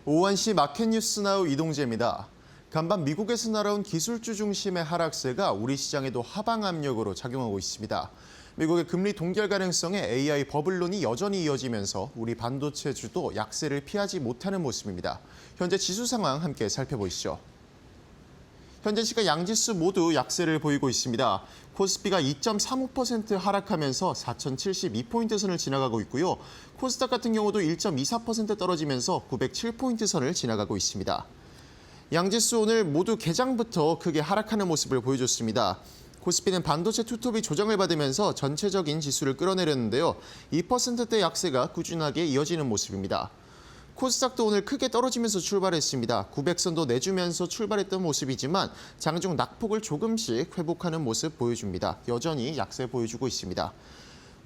오후 1시 마켓 뉴스 나우 이동재입니다. 간밤 미국에서 날아온 기술주 중심의 하락세가 우리 시장에도 하방 압력으로 작용하고 있습니다. 미국의 금리 동결 가능성에 AI 버블론이 여전히 이어지면서 우리 반도체주도 약세를 피하지 못하는 모습입니다. 현재 지수 상황 함께 살펴보시죠. 현재 시각 양지수 모두 약세를 보이고 있습니다. 코스피가 2.35% 하락하면서 4,072포인트 선을 지나가고 있고요. 코스닥 같은 경우도 1.24% 떨어지면서 907포인트 선을 지나가고 있습니다. 양지수 오늘 모두 개장부터 크게 하락하는 모습을 보여줬습니다. 코스피는 반도체 투톱이 조정을 받으면서 전체적인 지수를 끌어내렸는데요. 2%대 약세가 꾸준하게 이어지는 모습입니다. 코스닥도 오늘 크게 떨어지면서 출발했습니다. 900선도 내주면서 출발했던 모습이지만 장중 낙폭을 조금씩 회복하는 모습 보여줍니다. 여전히 약세 보여주고 있습니다.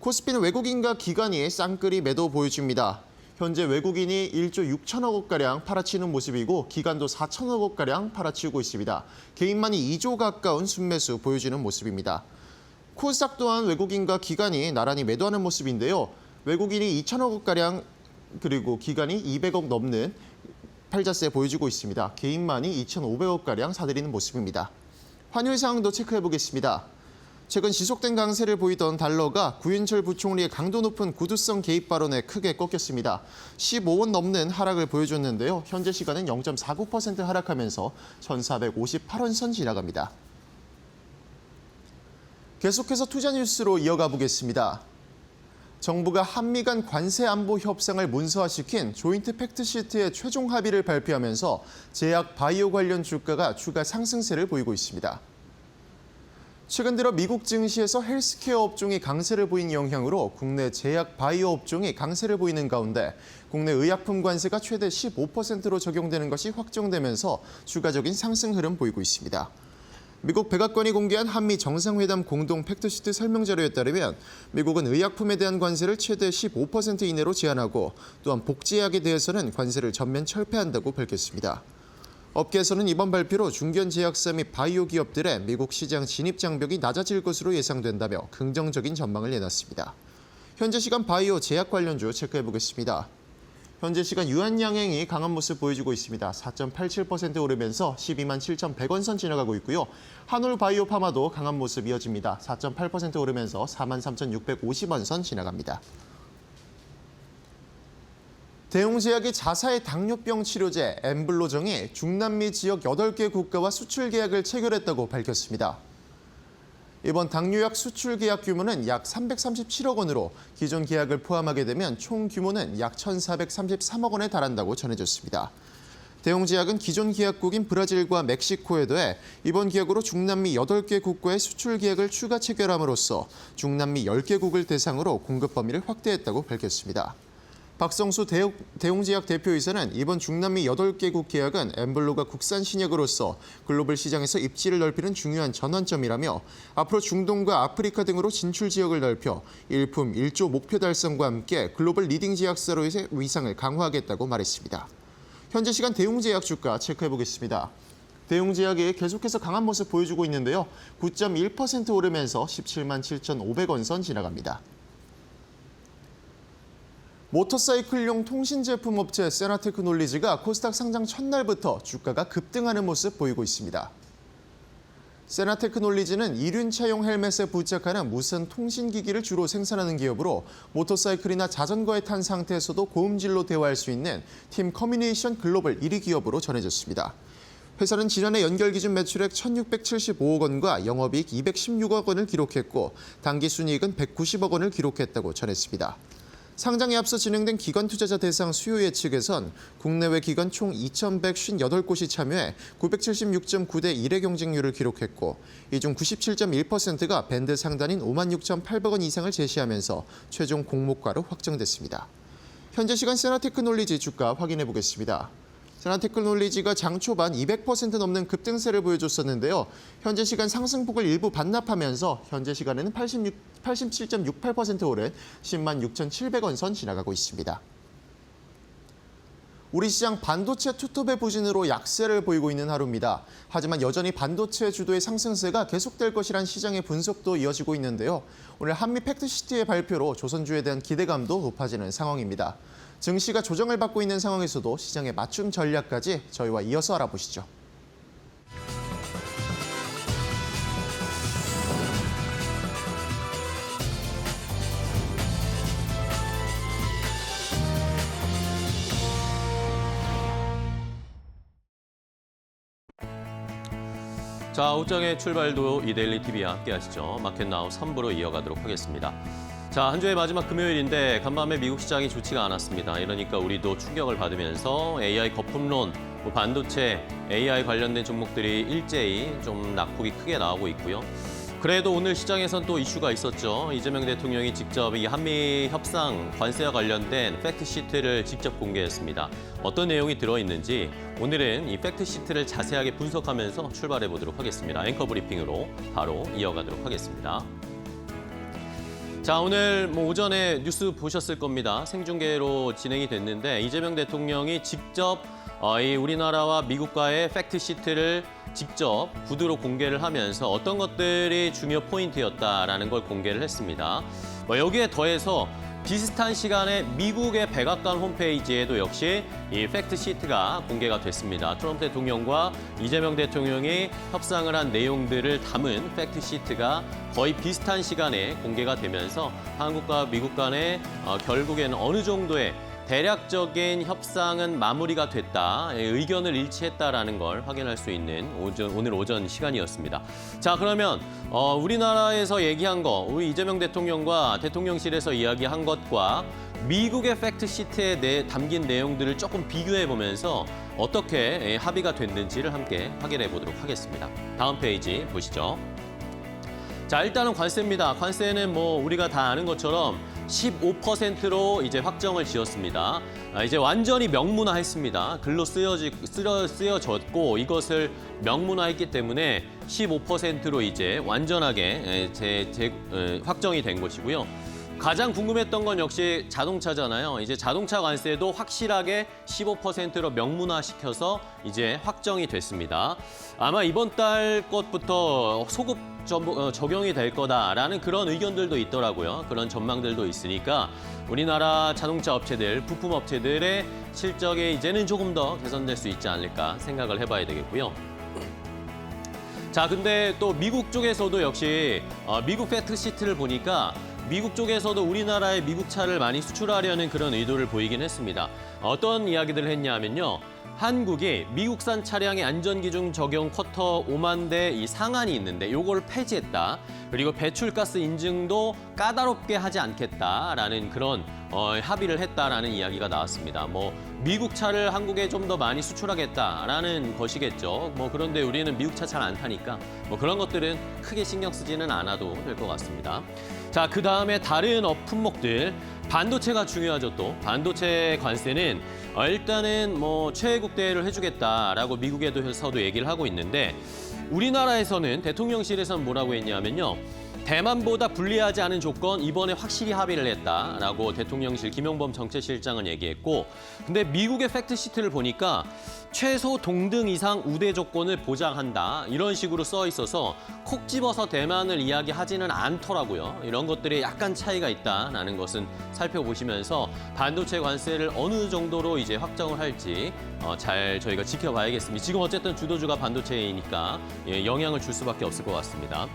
코스피는 외국인과 기관이 쌍끌이 매도 보여줍니다. 현재 외국인이 1조 6천억 원가량 팔아치는 모습이고 기관도 4천억 원가량 팔아치우고 있습니다. 개인만이 2조 가까운 순매수 보여주는 모습입니다. 코스닥 또한 외국인과 기관이 나란히 매도하는 모습인데요. 외국인이 2천억 원가량 그리고 기관이 200억 넘는 팔자세 보여주고 있습니다. 개인만이 2,500억가량 사들이는 모습입니다. 환율 상황도 체크해 보겠습니다. 최근 지속된 강세를 보이던 달러가 구윤철 부총리의 강도 높은 구두성 개입 발언에 크게 꺾였습니다. 15원 넘는 하락을 보여줬는데요. 현재 시간은 0.49% 하락하면서 1,458원 선 지나갑니다. 계속해서 투자 뉴스로 이어가 보겠습니다. 정부가 한미 간 관세 안보 협상을 문서화시킨 조인트 팩트시트의 최종 합의를 발표하면서 제약 바이오 관련 주가가 추가 상승세를 보이고 있습니다. 최근 들어 미국 증시에서 헬스케어 업종이 강세를 보인 영향으로 국내 제약 바이오 업종이 강세를 보이는 가운데 국내 의약품 관세가 최대 15%로 적용되는 것이 확정되면서 추가적인 상승 흐름 보이고 있습니다. 미국 백악관이 공개한 한미 정상회담 공동 팩트시트 설명자료에 따르면 미국은 의약품에 대한 관세를 최대 15% 이내로 제한하고 또한 복제약에 대해서는 관세를 전면 철폐한다고 밝혔습니다. 업계에서는 이번 발표로 중견 제약사 및 바이오 기업들의 미국 시장 진입 장벽이 낮아질 것으로 예상된다며 긍정적인 전망을 내놨습니다. 현재 시간 바이오 제약 관련주 체크해 보겠습니다. 현재 시간 유한양행이 강한 모습 보여주고 있습니다. 4.87% 오르면서 12만 7,100원 선 지나가고 있고요. 한올 바이오 파마도 강한 모습 이어집니다. 4.8% 오르면서 4만 3,650원 선 지나갑니다. 대웅제약이 자사의 당뇨병 치료제 엠블로정이 중남미 지역 8개 국가와 수출 계약을 체결했다고 밝혔습니다. 이번 당뇨약 수출 계약 규모는 약 337억 원으로 기존 계약을 포함하게 되면 총 규모는 약 1,433억 원에 달한다고 전해졌습니다. 대웅제약은 기존 계약국인 브라질과 멕시코에 더해 이번 계약으로 중남미 8개 국가의 수출 계약을 추가 체결함으로써 중남미 10개국을 대상으로 공급 범위를 확대했다고 밝혔습니다. 박성수 대웅제약 대표이사는 이번 중남미 8개국 계약은 엠블로가 국산 신약으로서 글로벌 시장에서 입지를 넓히는 중요한 전환점이라며 앞으로 중동과 아프리카 등으로 진출 지역을 넓혀 일품 1조 목표 달성과 함께 글로벌 리딩 제약사로의 위상을 강화하겠다고 말했습니다. 현재 시간 대웅제약 주가 체크해 보겠습니다. 대웅제약이 계속해서 강한 모습 보여주고 있는데요. 9.1% 오르면서 17만 7,500원 선 지나갑니다. 모터사이클용 통신 제품 업체 세나테크놀리지가 코스닥 상장 첫날부터 주가가 급등하는 모습 보이고 있습니다. 세나테크놀리지는 이륜차용 헬멧에 부착하는 무선 통신기기를 주로 생산하는 기업으로 모터사이클이나 자전거에 탄 상태에서도 고음질로 대화할 수 있는 팀 커뮤니케이션 글로벌 1위 기업으로 전해졌습니다. 회사는 지난해 연결 기준 매출액 1,675억 원과 영업이익 216억 원을 기록했고 당기순이익은 190억 원을 기록했다고 전했습니다. 상장에 앞서 진행된 기관 투자자 대상 수요 예측에선 국내외 기관 총 2,158곳이 참여해 976.9대 1의 경쟁률을 기록했고 이 중 97.1%가 밴드 상단인 56,800원 이상을 제시하면서 최종 공모가로 확정됐습니다. 현재 시간 세나테크놀리지 주가 확인해 보겠습니다. 세나테크놀리지가 장 초반 200% 넘는 급등세를 보여줬었는데요. 현재 시간 상승폭을 일부 반납하면서 현재 시간에는 87.68% 오른 10만 6,700원 선 지나가고 있습니다. 우리 시장 반도체 투톱의 부진으로 약세를 보이고 있는 하루입니다. 하지만 여전히 반도체 주도의 상승세가 계속될 것이란 시장의 분석도 이어지고 있는데요. 오늘 한미 팩트시티의 발표로 조선주에 대한 기대감도 높아지는 상황입니다. 증시가 조정을 받고 있는 상황에서도 시장의 맞춤 전략까지 저희와 이어서 알아보시죠. 자, 옷장의 출발도 이데일리 TV와 함께 하시죠. 마켓나우 3부로 이어가도록 하겠습니다. 자, 한 주의 마지막 금요일인데 간밤에 미국 시장이 좋지가 않았습니다. 이러니까 우리도 충격을 받으면서 AI 거품론, 반도체, AI 관련된 종목들이 일제히 좀 낙폭이 크게 나오고 있고요. 그래도 오늘 시장에선 또 이슈가 있었죠. 이재명 대통령이 직접 이 한미 협상 관세와 관련된 팩트시트를 직접 공개했습니다. 어떤 내용이 들어있는지 오늘은 이 팩트시트를 자세하게 분석하면서 출발해 보도록 하겠습니다. 앵커 브리핑으로 바로 이어가도록 하겠습니다. 자, 오늘 오전에 뉴스 보셨을 겁니다. 생중계로 진행이 됐는데 이재명 대통령이 직접 이 우리나라와 미국과의 팩트시트를 직접 구두로 공개를 하면서 어떤 것들이 중요 포인트였다라는 걸 공개를 했습니다. 여기에 더해서 비슷한 시간에 미국의 백악관 홈페이지에도 역시 이 팩트시트가 공개가 됐습니다. 트럼프 대통령과 이재명 대통령이 협상을 한 내용들을 담은 팩트시트가 거의 비슷한 시간에 공개가 되면서 한국과 미국 간에 결국에는 어느 정도의 대략적인 협상은 마무리가 됐다, 의견을 일치했다라는 걸 확인할 수 있는 오늘 오전 시간이었습니다. 자, 그러면 우리나라에서 얘기한 거, 우리 이재명 대통령과 대통령실에서 이야기한 것과 미국의 팩트시트에 담긴 내용들을 조금 비교해 보면서 어떻게 합의가 됐는지를 함께 확인해 보도록 하겠습니다. 다음 페이지 보시죠. 자, 일단은 관세입니다. 관세는 우리가 다 아는 것처럼 15%로 이제 확정을 지었습니다. 이제 완전히 명문화했습니다. 글로 쓰여졌고 이것을 명문화했기 때문에 15%로 이제 완전하게 확정이 된 것이고요. 가장 궁금했던 건 역시 자동차잖아요. 이제 자동차 관세도 확실하게 15%로 명문화시켜서 이제 확정이 됐습니다. 아마 이번 달 것부터 소급 적용이 될 거다라는 그런 의견들도 있더라고요. 그런 전망들도 있으니까 우리나라 자동차 업체들, 부품 업체들의 실적이 이제는 조금 더 개선될 수 있지 않을까 생각을 해봐야 되겠고요. 자, 근데 또 미국 쪽에서도 역시 미국 팩트시트를 보니까 미국 쪽에서도 우리나라에 미국 차를 많이 수출하려는 그런 의도를 보이긴 했습니다. 어떤 이야기들을 했냐면요. 한국이 미국산 차량의 안전기준 적용 쿼터 5만 대 이 상한이 있는데 요걸 폐지했다. 그리고 배출가스 인증도 까다롭게 하지 않겠다라는 그런 합의를 했다라는 이야기가 나왔습니다. 미국 차를 한국에 좀 더 많이 수출하겠다라는 것이겠죠. 그런데 우리는 미국 차 잘 안 타니까 그런 것들은 크게 신경 쓰지는 않아도 될 것 같습니다. 자, 그 다음에 다른 품목들. 반도체가 중요하죠. 또 반도체 관세는 일단은 최애국 대우를 해주겠다라고 미국에서도 얘기를 하고 있는데 우리나라에서는 대통령실에서는 뭐라고 했냐면요. 대만보다 불리하지 않은 조건 이번에 확실히 합의를 했다라고 대통령실 김용범 정책실장은 얘기했고, 근데 미국의 팩트시트를 보니까 최소 동등 이상 우대 조건을 보장한다 이런 식으로 써 있어서 콕 집어서 대만을 이야기하지는 않더라고요. 이런 것들이 약간 차이가 있다라는 것은 살펴보시면서 반도체 관세를 어느 정도로 이제 확정을 할지 잘 저희가 지켜봐야겠습니다. 지금 어쨌든 주도주가 반도체이니까 영향을 줄 수밖에 없을 것 같습니다.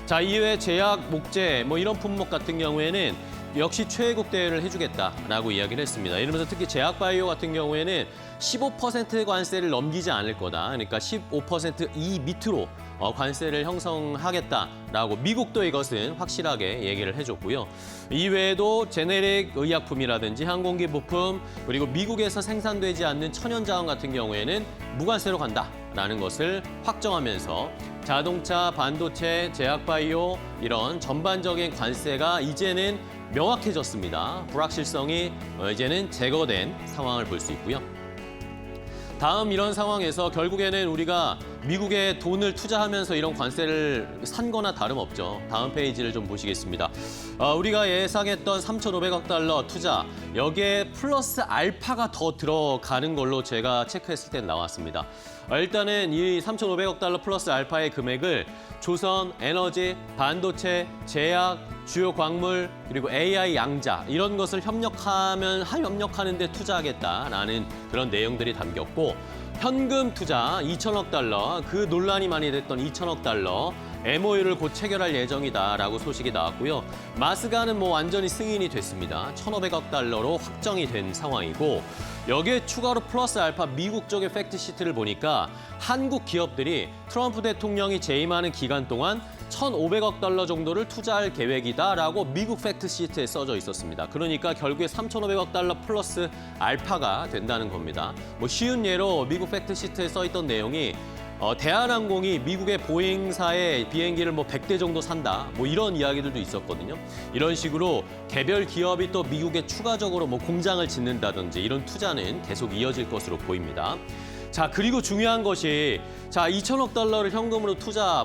자, 이외에 제약, 목재 이런 품목 같은 경우에는 역시 최애국 대우를 해주겠다라고 이야기를 했습니다. 이러면서 특히 제약바이오 같은 경우에는 15% 관세를 넘기지 않을 거다. 그러니까 15% 이 밑으로 관세를 형성하겠다라고 미국도 이것은 확실하게 얘기를 해줬고요. 이외에도 제네릭 의약품이라든지 항공기 부품 그리고 미국에서 생산되지 않는 천연자원 같은 경우에는 무관세로 간다라는 것을 확정하면서 자동차, 반도체, 제약바이오 이런 전반적인 관세가 이제는 명확해졌습니다. 불확실성이 이제는 제거된 상황을 볼 수 있고요. 다음 이런 상황에서 결국에는 우리가 미국에 돈을 투자하면서 이런 관세를 산 거나 다름없죠. 다음 페이지를 좀 보시겠습니다. 우리가 예상했던 3,500억 달러 투자, 여기에 플러스 알파가 더 들어가는 걸로 제가 체크했을 때 나왔습니다. 일단은 이 3,500억 달러 플러스 알파의 금액을 조선, 에너지, 반도체, 제약, 주요 광물, 그리고 AI 양자 이런 것을 협력하는 데 투자하겠다라는 그런 내용들이 담겼고, 현금 투자 2천억 달러, 그 논란이 많이 됐던 2천억 달러, MOU를 곧 체결할 예정이다라고 소식이 나왔고요. 마스가는 완전히 승인이 됐습니다. 1,500억 달러로 확정이 된 상황이고, 여기에 추가로 플러스 알파 미국 쪽의 팩트시트를 보니까 한국 기업들이 트럼프 대통령이 재임하는 기간 동안 1,500억 달러 정도를 투자할 계획이다라고 미국 팩트시트에 써져 있었습니다. 그러니까 결국에 3,500억 달러 플러스 알파가 된다는 겁니다. 쉬운 예로 미국 팩트시트에 써 있던 내용이 대한항공이 미국의 보잉사의 비행기를 100대 정도 산다. 이런 이야기들도 있었거든요. 이런 식으로 개별 기업이 또 미국에 추가적으로 공장을 짓는다든지 이런 투자는 계속 이어질 것으로 보입니다. 자, 그리고 중요한 것이 2천억 달러를 현금으로 투자,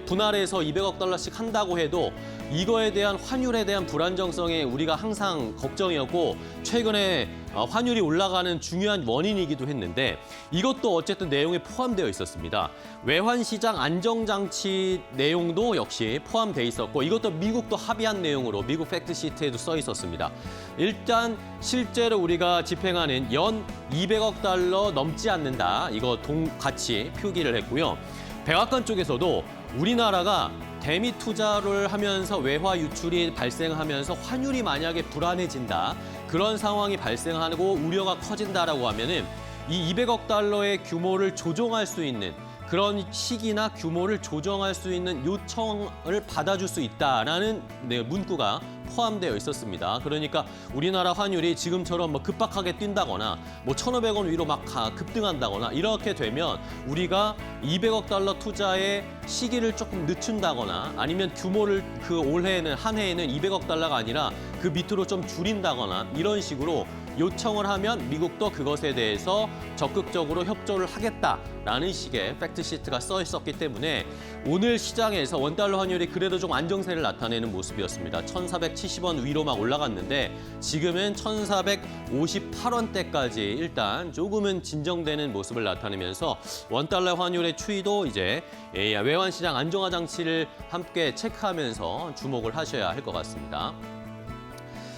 분할해서 200억 달러씩 한다고 해도 이거에 대한 환율에 대한 불안정성에 우리가 항상 걱정이었고, 최근에 환율이 올라가는 중요한 원인이기도 했는데, 이것도 어쨌든 내용에 포함되어 있었습니다. 외환시장 안정장치 내용도 역시 포함되어 있었고, 이것도 미국도 합의한 내용으로 미국 팩트시트에도 써 있었습니다. 일단 실제로 우리가 집행하는 연 200억 달러 넘지 않는다. 이거 같이 표기를 했고요. 백악관 쪽에서도 우리나라가 대미 투자를 하면서 외화 유출이 발생하면서 환율이 만약에 불안해진다, 그런 상황이 발생하고 우려가 커진다라고 하면은 이 200억 달러의 규모를 조정할 수 있는 그런 시기나 규모를 조정할 수 있는 요청을 받아줄 수 있다라는 문구가 포함되어 있었습니다. 그러니까 우리나라 환율이 지금처럼 급박하게 뛴다거나 1,500원 위로 막 급등한다거나 이렇게 되면 우리가 200억 달러 투자의 시기를 조금 늦춘다거나 아니면 규모를 올해에는 한 해에는 200억 달러가 아니라 그 밑으로 좀 줄인다거나 이런 식으로 요청을 하면 미국도 그것에 대해서 적극적으로 협조를 하겠다라는 식의 팩트시트가 써 있었기 때문에 오늘 시장에서 원달러 환율이 그래도 좀 안정세를 나타내는 모습이었습니다. 1,470원 위로 막 올라갔는데 지금은 1,458원대까지 일단 조금은 진정되는 모습을 나타내면서 원달러 환율의 추이도 이제 외환시장 안정화 장치를 함께 체크하면서 주목을 하셔야 할 것 같습니다.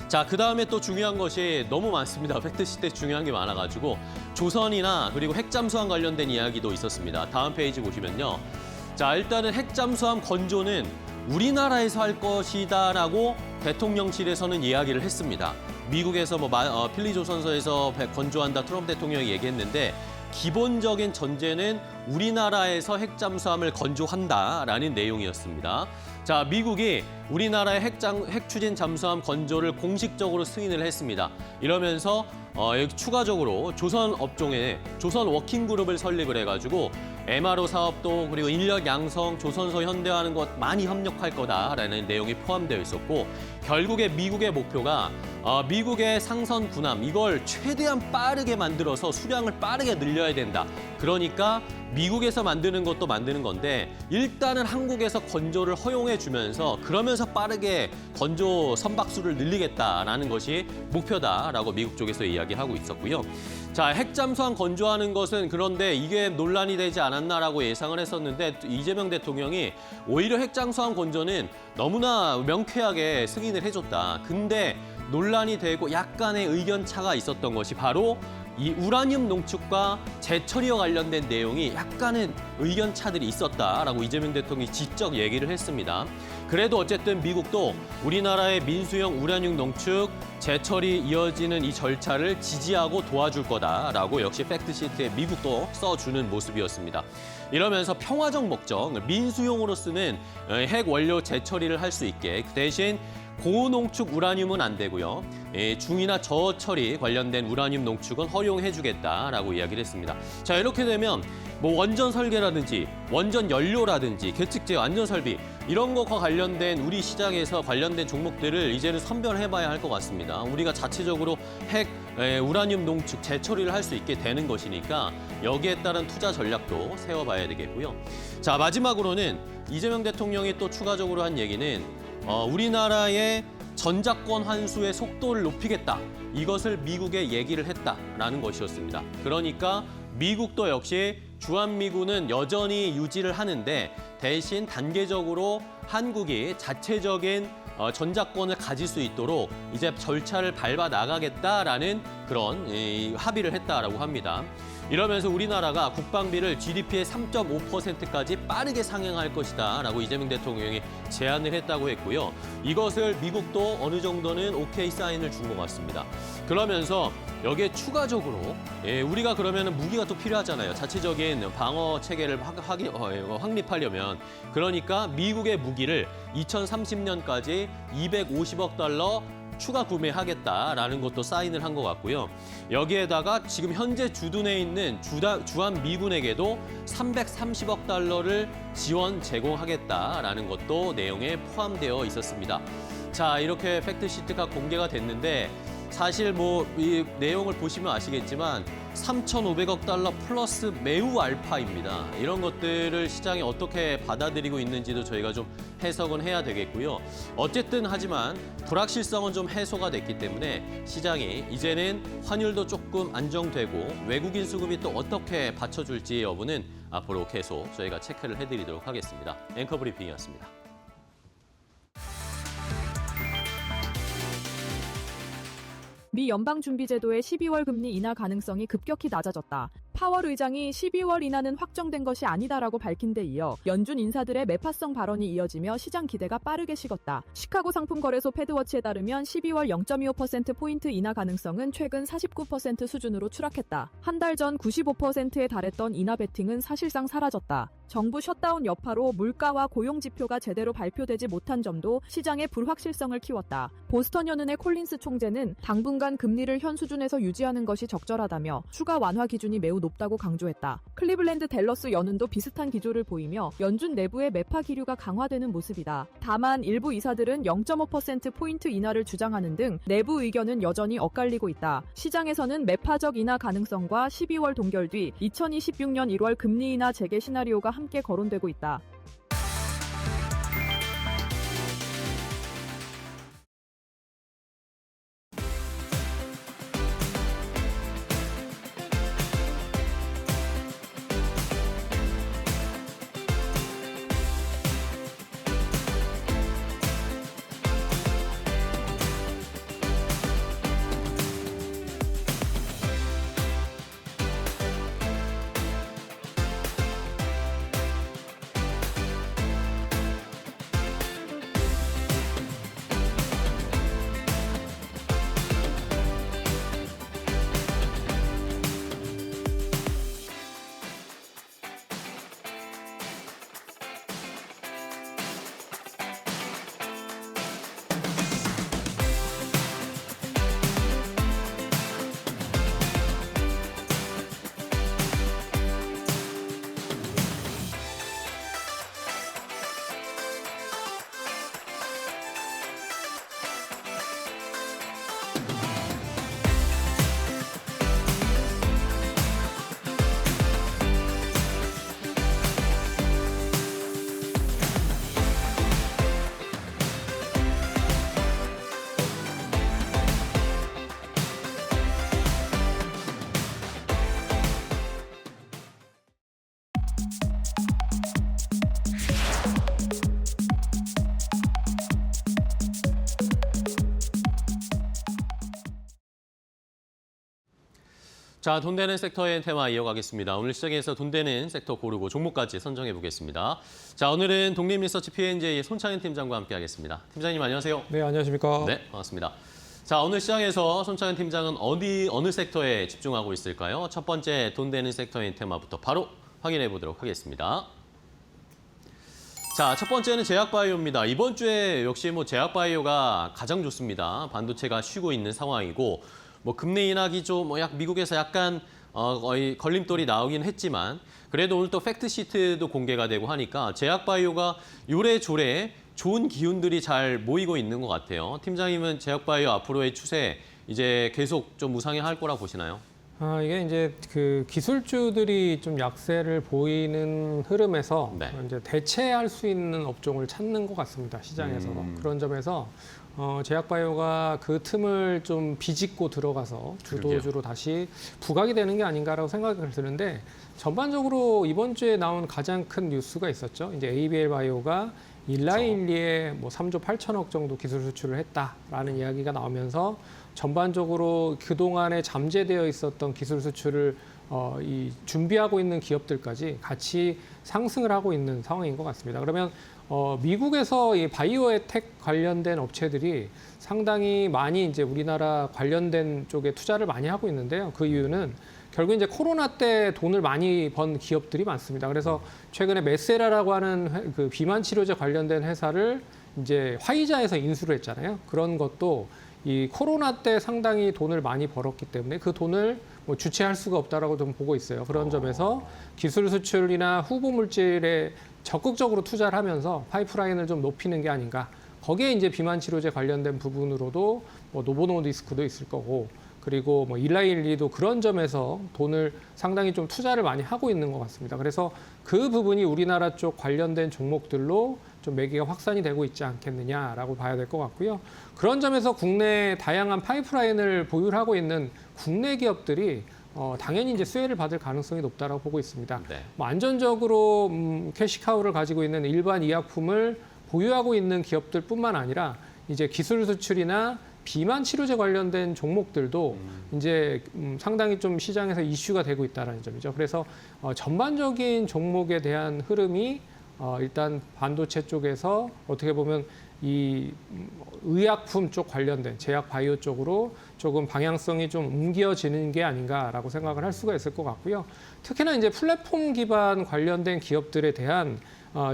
자, 그 다음에 또 중요한 것이 너무 많습니다. 팩트시트에 중요한 게 많아가지고 조선이나 그리고 핵잠수함 관련된 이야기도 있었습니다. 다음 페이지 보시면요. 자, 일단은 핵잠수함 건조는 우리나라에서 할 것이다라고 대통령실에서는 이야기를 했습니다. 미국에서 필리조선소에서 건조한다 트럼프 대통령이 얘기했는데 기본적인 전제는 우리나라에서 핵잠수함을 건조한다라는 내용이었습니다. 자, 미국이 우리나라의 핵추진 잠수함 건조를 공식적으로 승인을 했습니다. 이러면서 추가적으로 조선 업종에 조선 워킹그룹을 설립을 해가지고 MRO 사업도 그리고 인력 양성, 조선소 현대화하는 것 많이 협력할 거다라는 내용이 포함되어 있었고, 결국에 미국의 목표가 미국의 상선 군함 이걸 최대한 빠르게 만들어서 수량을 빠르게 늘려야 된다. 그러니까 미국에서 만드는 것도 만드는 건데 일단은 한국에서 건조를 허용해 주면서 그러면서 빠르게 건조 선박수를 늘리겠다라는 것이 목표다라고 미국 쪽에서 이야기하고 있었고요. 자, 핵잠수함 건조하는 것은 그런데 이게 논란이 되지 않았나라고 예상을 했었는데 이재명 대통령이 오히려 핵잠수함 건조는 너무나 명쾌하게 승인을 해줬다. 근데 논란이 되고 약간의 의견 차가 있었던 것이 바로 이 우라늄 농축과 재처리와 관련된 내용이 약간의 의견 차들이 있었다라고 이재명 대통령이 직접 얘기를 했습니다. 그래도 어쨌든 미국도 우리나라의 민수형 우라늄 농축, 재처리 이어지는 이 절차를 지지하고 도와줄 거다라고 역시 팩트시트에 미국도 써주는 모습이었습니다. 이러면서 평화적 목적, 민수용으로 쓰는 핵 원료 재처리를 할 수 있게 그 대신 고농축 우라늄은 안 되고요. 중이나 저처리 관련된 우라늄 농축은 허용해주겠다라고 이야기를 했습니다. 자, 이렇게 되면 원전 설계라든지 원전 연료라든지 계측제 완전 설비 이런 것과 관련된 우리 시장에서 관련된 종목들을 이제는 선별해봐야 할 것 같습니다. 우리가 자체적으로 핵 우라늄 농축 재처리를 할 수 있게 되는 것이니까 여기에 따른 투자 전략도 세워봐야 되겠고요. 자, 마지막으로는 이재명 대통령이 또 추가적으로 한 얘기는 우리나라의 전작권 환수의 속도를 높이겠다. 이것을 미국에 얘기를 했다라는 것이었습니다. 그러니까 미국도 역시 주한미군은 여전히 유지를 하는데 대신 단계적으로 한국이 자체적인 전작권을 가질 수 있도록 이제 절차를 밟아 나가겠다라는 그런 합의를 했다라고 합니다. 이러면서 우리나라가 국방비를 GDP의 3.5%까지 빠르게 상향할 것이다라고 이재명 대통령이 제안을 했다고 했고요. 이것을 미국도 어느 정도는 오케이 사인을 준 것 같습니다. 그러면서 여기에 추가적으로 우리가 그러면 무기가 또 필요하잖아요. 자체적인 방어 체계를 확립하려면. 그러니까 미국의 무기를 2030년까지 250억 달러 추가 구매하겠다라는 것도 사인을 한 것 같고요. 여기에다가 지금 현재 주둔해 있는 주한 미군에게도 330억 달러를 지원 제공하겠다라는 것도 내용에 포함되어 있었습니다. 자, 이렇게 팩트시트가 공개가 됐는데 사실 이 내용을 보시면 아시겠지만 3,500억 달러 플러스 매우 알파입니다. 이런 것들을 시장이 어떻게 받아들이고 있는지도 저희가 좀 해석은 해야 되겠고요. 어쨌든 하지만 불확실성은 좀 해소가 됐기 때문에 시장이 이제는 환율도 조금 안정되고 외국인 수급이 또 어떻게 받쳐줄지 여부는 앞으로 계속 저희가 체크를 해드리도록 하겠습니다. 앵커 브리핑이었습니다. 미 연방준비제도의 12월 금리 인하 가능성이 급격히 낮아졌다. 파월 의장이 12월 인하는 확정된 것이 아니다라고 밝힌 데 이어 연준 인사들의 매파성 발언이 이어지며 시장 기대가 빠르게 식었다. 시카고 상품거래소 패드워치에 따르면 12월 0.25%포인트 인하 가능성은 최근 49% 수준으로 추락했다. 한 달 전 95%에 달했던 인하 베팅은 사실상 사라졌다. 정부 셧다운 여파로 물가와 고용 지표가 제대로 발표되지 못한 점도 시장의 불확실성을 키웠다. 보스턴 연은의 콜린스 총재는 당분간 금리를 현 수준에서 유지하는 것이 적절하다며 추가 완화 기준이 매우 높다고 강조했다. 클리블랜드 댈러스 연은도 비슷한 기조를 보이며 연준 내부의 매파 기류가 강화되는 모습이다. 다만 일부 이사들은 0.5%포인트 인하를 주장하는 등 내부 의견은 여전히 엇갈리고 있다. 시장에서는 매파적 인하 가능성과 12월 동결 뒤 2026년 1월 금리 인하 재개 시나리오가 함께 거론되고 있다. 자, 돈 되는 섹터의 테마 이어가겠습니다. 오늘 시장에서 돈 되는 섹터 고르고 종목까지 선정해 보겠습니다. 자, 오늘은 독립리서치 P&J의 손창현 팀장과 함께하겠습니다. 팀장님 안녕하세요. 네, 안녕하십니까. 네, 반갑습니다. 자, 오늘 시장에서 손창현 팀장은 어느 섹터에 집중하고 있을까요? 첫 번째 돈 되는 섹터인 테마부터 바로 확인해 보도록 하겠습니다. 자, 첫 번째는 제약바이오입니다. 이번 주에 역시 제약바이오가 가장 좋습니다. 반도체가 쉬고 있는 상황이고 금리 인하기 좀 미국에서 약간 거의 걸림돌이 나오긴 했지만 그래도 오늘 또 팩트시트도 공개가 되고 하니까 제약바이오가 요래조래 좋은 기운들이 잘 모이고 있는 것 같아요. 팀장님은 제약바이오 앞으로의 추세 이제 계속 좀 무상향할 거라 보시나요? 이게 이제 그 기술주들이 좀 약세를 보이는 흐름에서 네. 이제 대체할 수 있는 업종을 찾는 것 같습니다. 시장에서. 그런 점에서 제약바이오가 그 틈을 좀 비집고 들어가서 주도주로 다시 부각이 되는 게 아닌가라고 생각을 드는데 전반적으로 이번 주에 나온 가장 큰 뉴스가 있었죠. 이제 ABL 바이오가 일라일리에 뭐 3조 8천억 정도 기술 수출을 했다라는 이야기가 나오면서 전반적으로 그동안에 잠재되어 있었던 기술 수출을 준비하고 있는 기업들까지 같이 상승을 하고 있는 상황인 것 같습니다. 그러면 미국에서 이 바이오에텍 관련된 업체들이 상당히 많이 이제 우리나라 관련된 쪽에 투자를 많이 하고 있는데요. 그 이유는 결국 이제 코로나 때 돈을 많이 번 기업들이 많습니다. 그래서 최근에 메세라라고 하는 그 비만 치료제 관련된 회사를 이제 화이자에서 인수를 했잖아요. 그런 것도 이 코로나 때 상당히 돈을 많이 벌었기 때문에 그 돈을 뭐 주체할 수가 없다라고 좀 보고 있어요. 그런 점에서 기술 수출이나 후보 물질에 적극적으로 투자를 하면서 파이프라인을 좀 높이는 게 아닌가. 거기에 이제 비만 치료제 관련된 부분으로도 뭐 노보노디스크도 있을 거고, 그리고 뭐 일라일리도 그런 점에서 돈을 상당히 좀 투자를 많이 하고 있는 것 같습니다. 그래서 그 부분이 우리나라 쪽 관련된 종목들로 좀 매기가 확산이 되고 있지 않겠느냐라고 봐야 될 것 같고요. 그런 점에서 국내 다양한 파이프라인을 보유하고 있는 국내 기업들이 당연히 이제 수혜를 받을 가능성이 높다라고 보고 있습니다. 네. 뭐 안전적으로 캐시카우를 가지고 있는 일반 의약품을 보유하고 있는 기업들뿐만 아니라 이제 기술 수출이나 비만 치료제 관련된 종목들도 이제 상당히 좀 시장에서 이슈가 되고 있다는 점이죠. 그래서 전반적인 종목에 대한 흐름이 일단 반도체 쪽에서 어떻게 보면 이 의약품 쪽 관련된 제약 바이오 쪽으로 조금 방향성이 좀 옮겨지는 게 아닌가라고 생각을 할 수가 있을 것 같고요. 특히나 이제 플랫폼 기반 관련된 기업들에 대한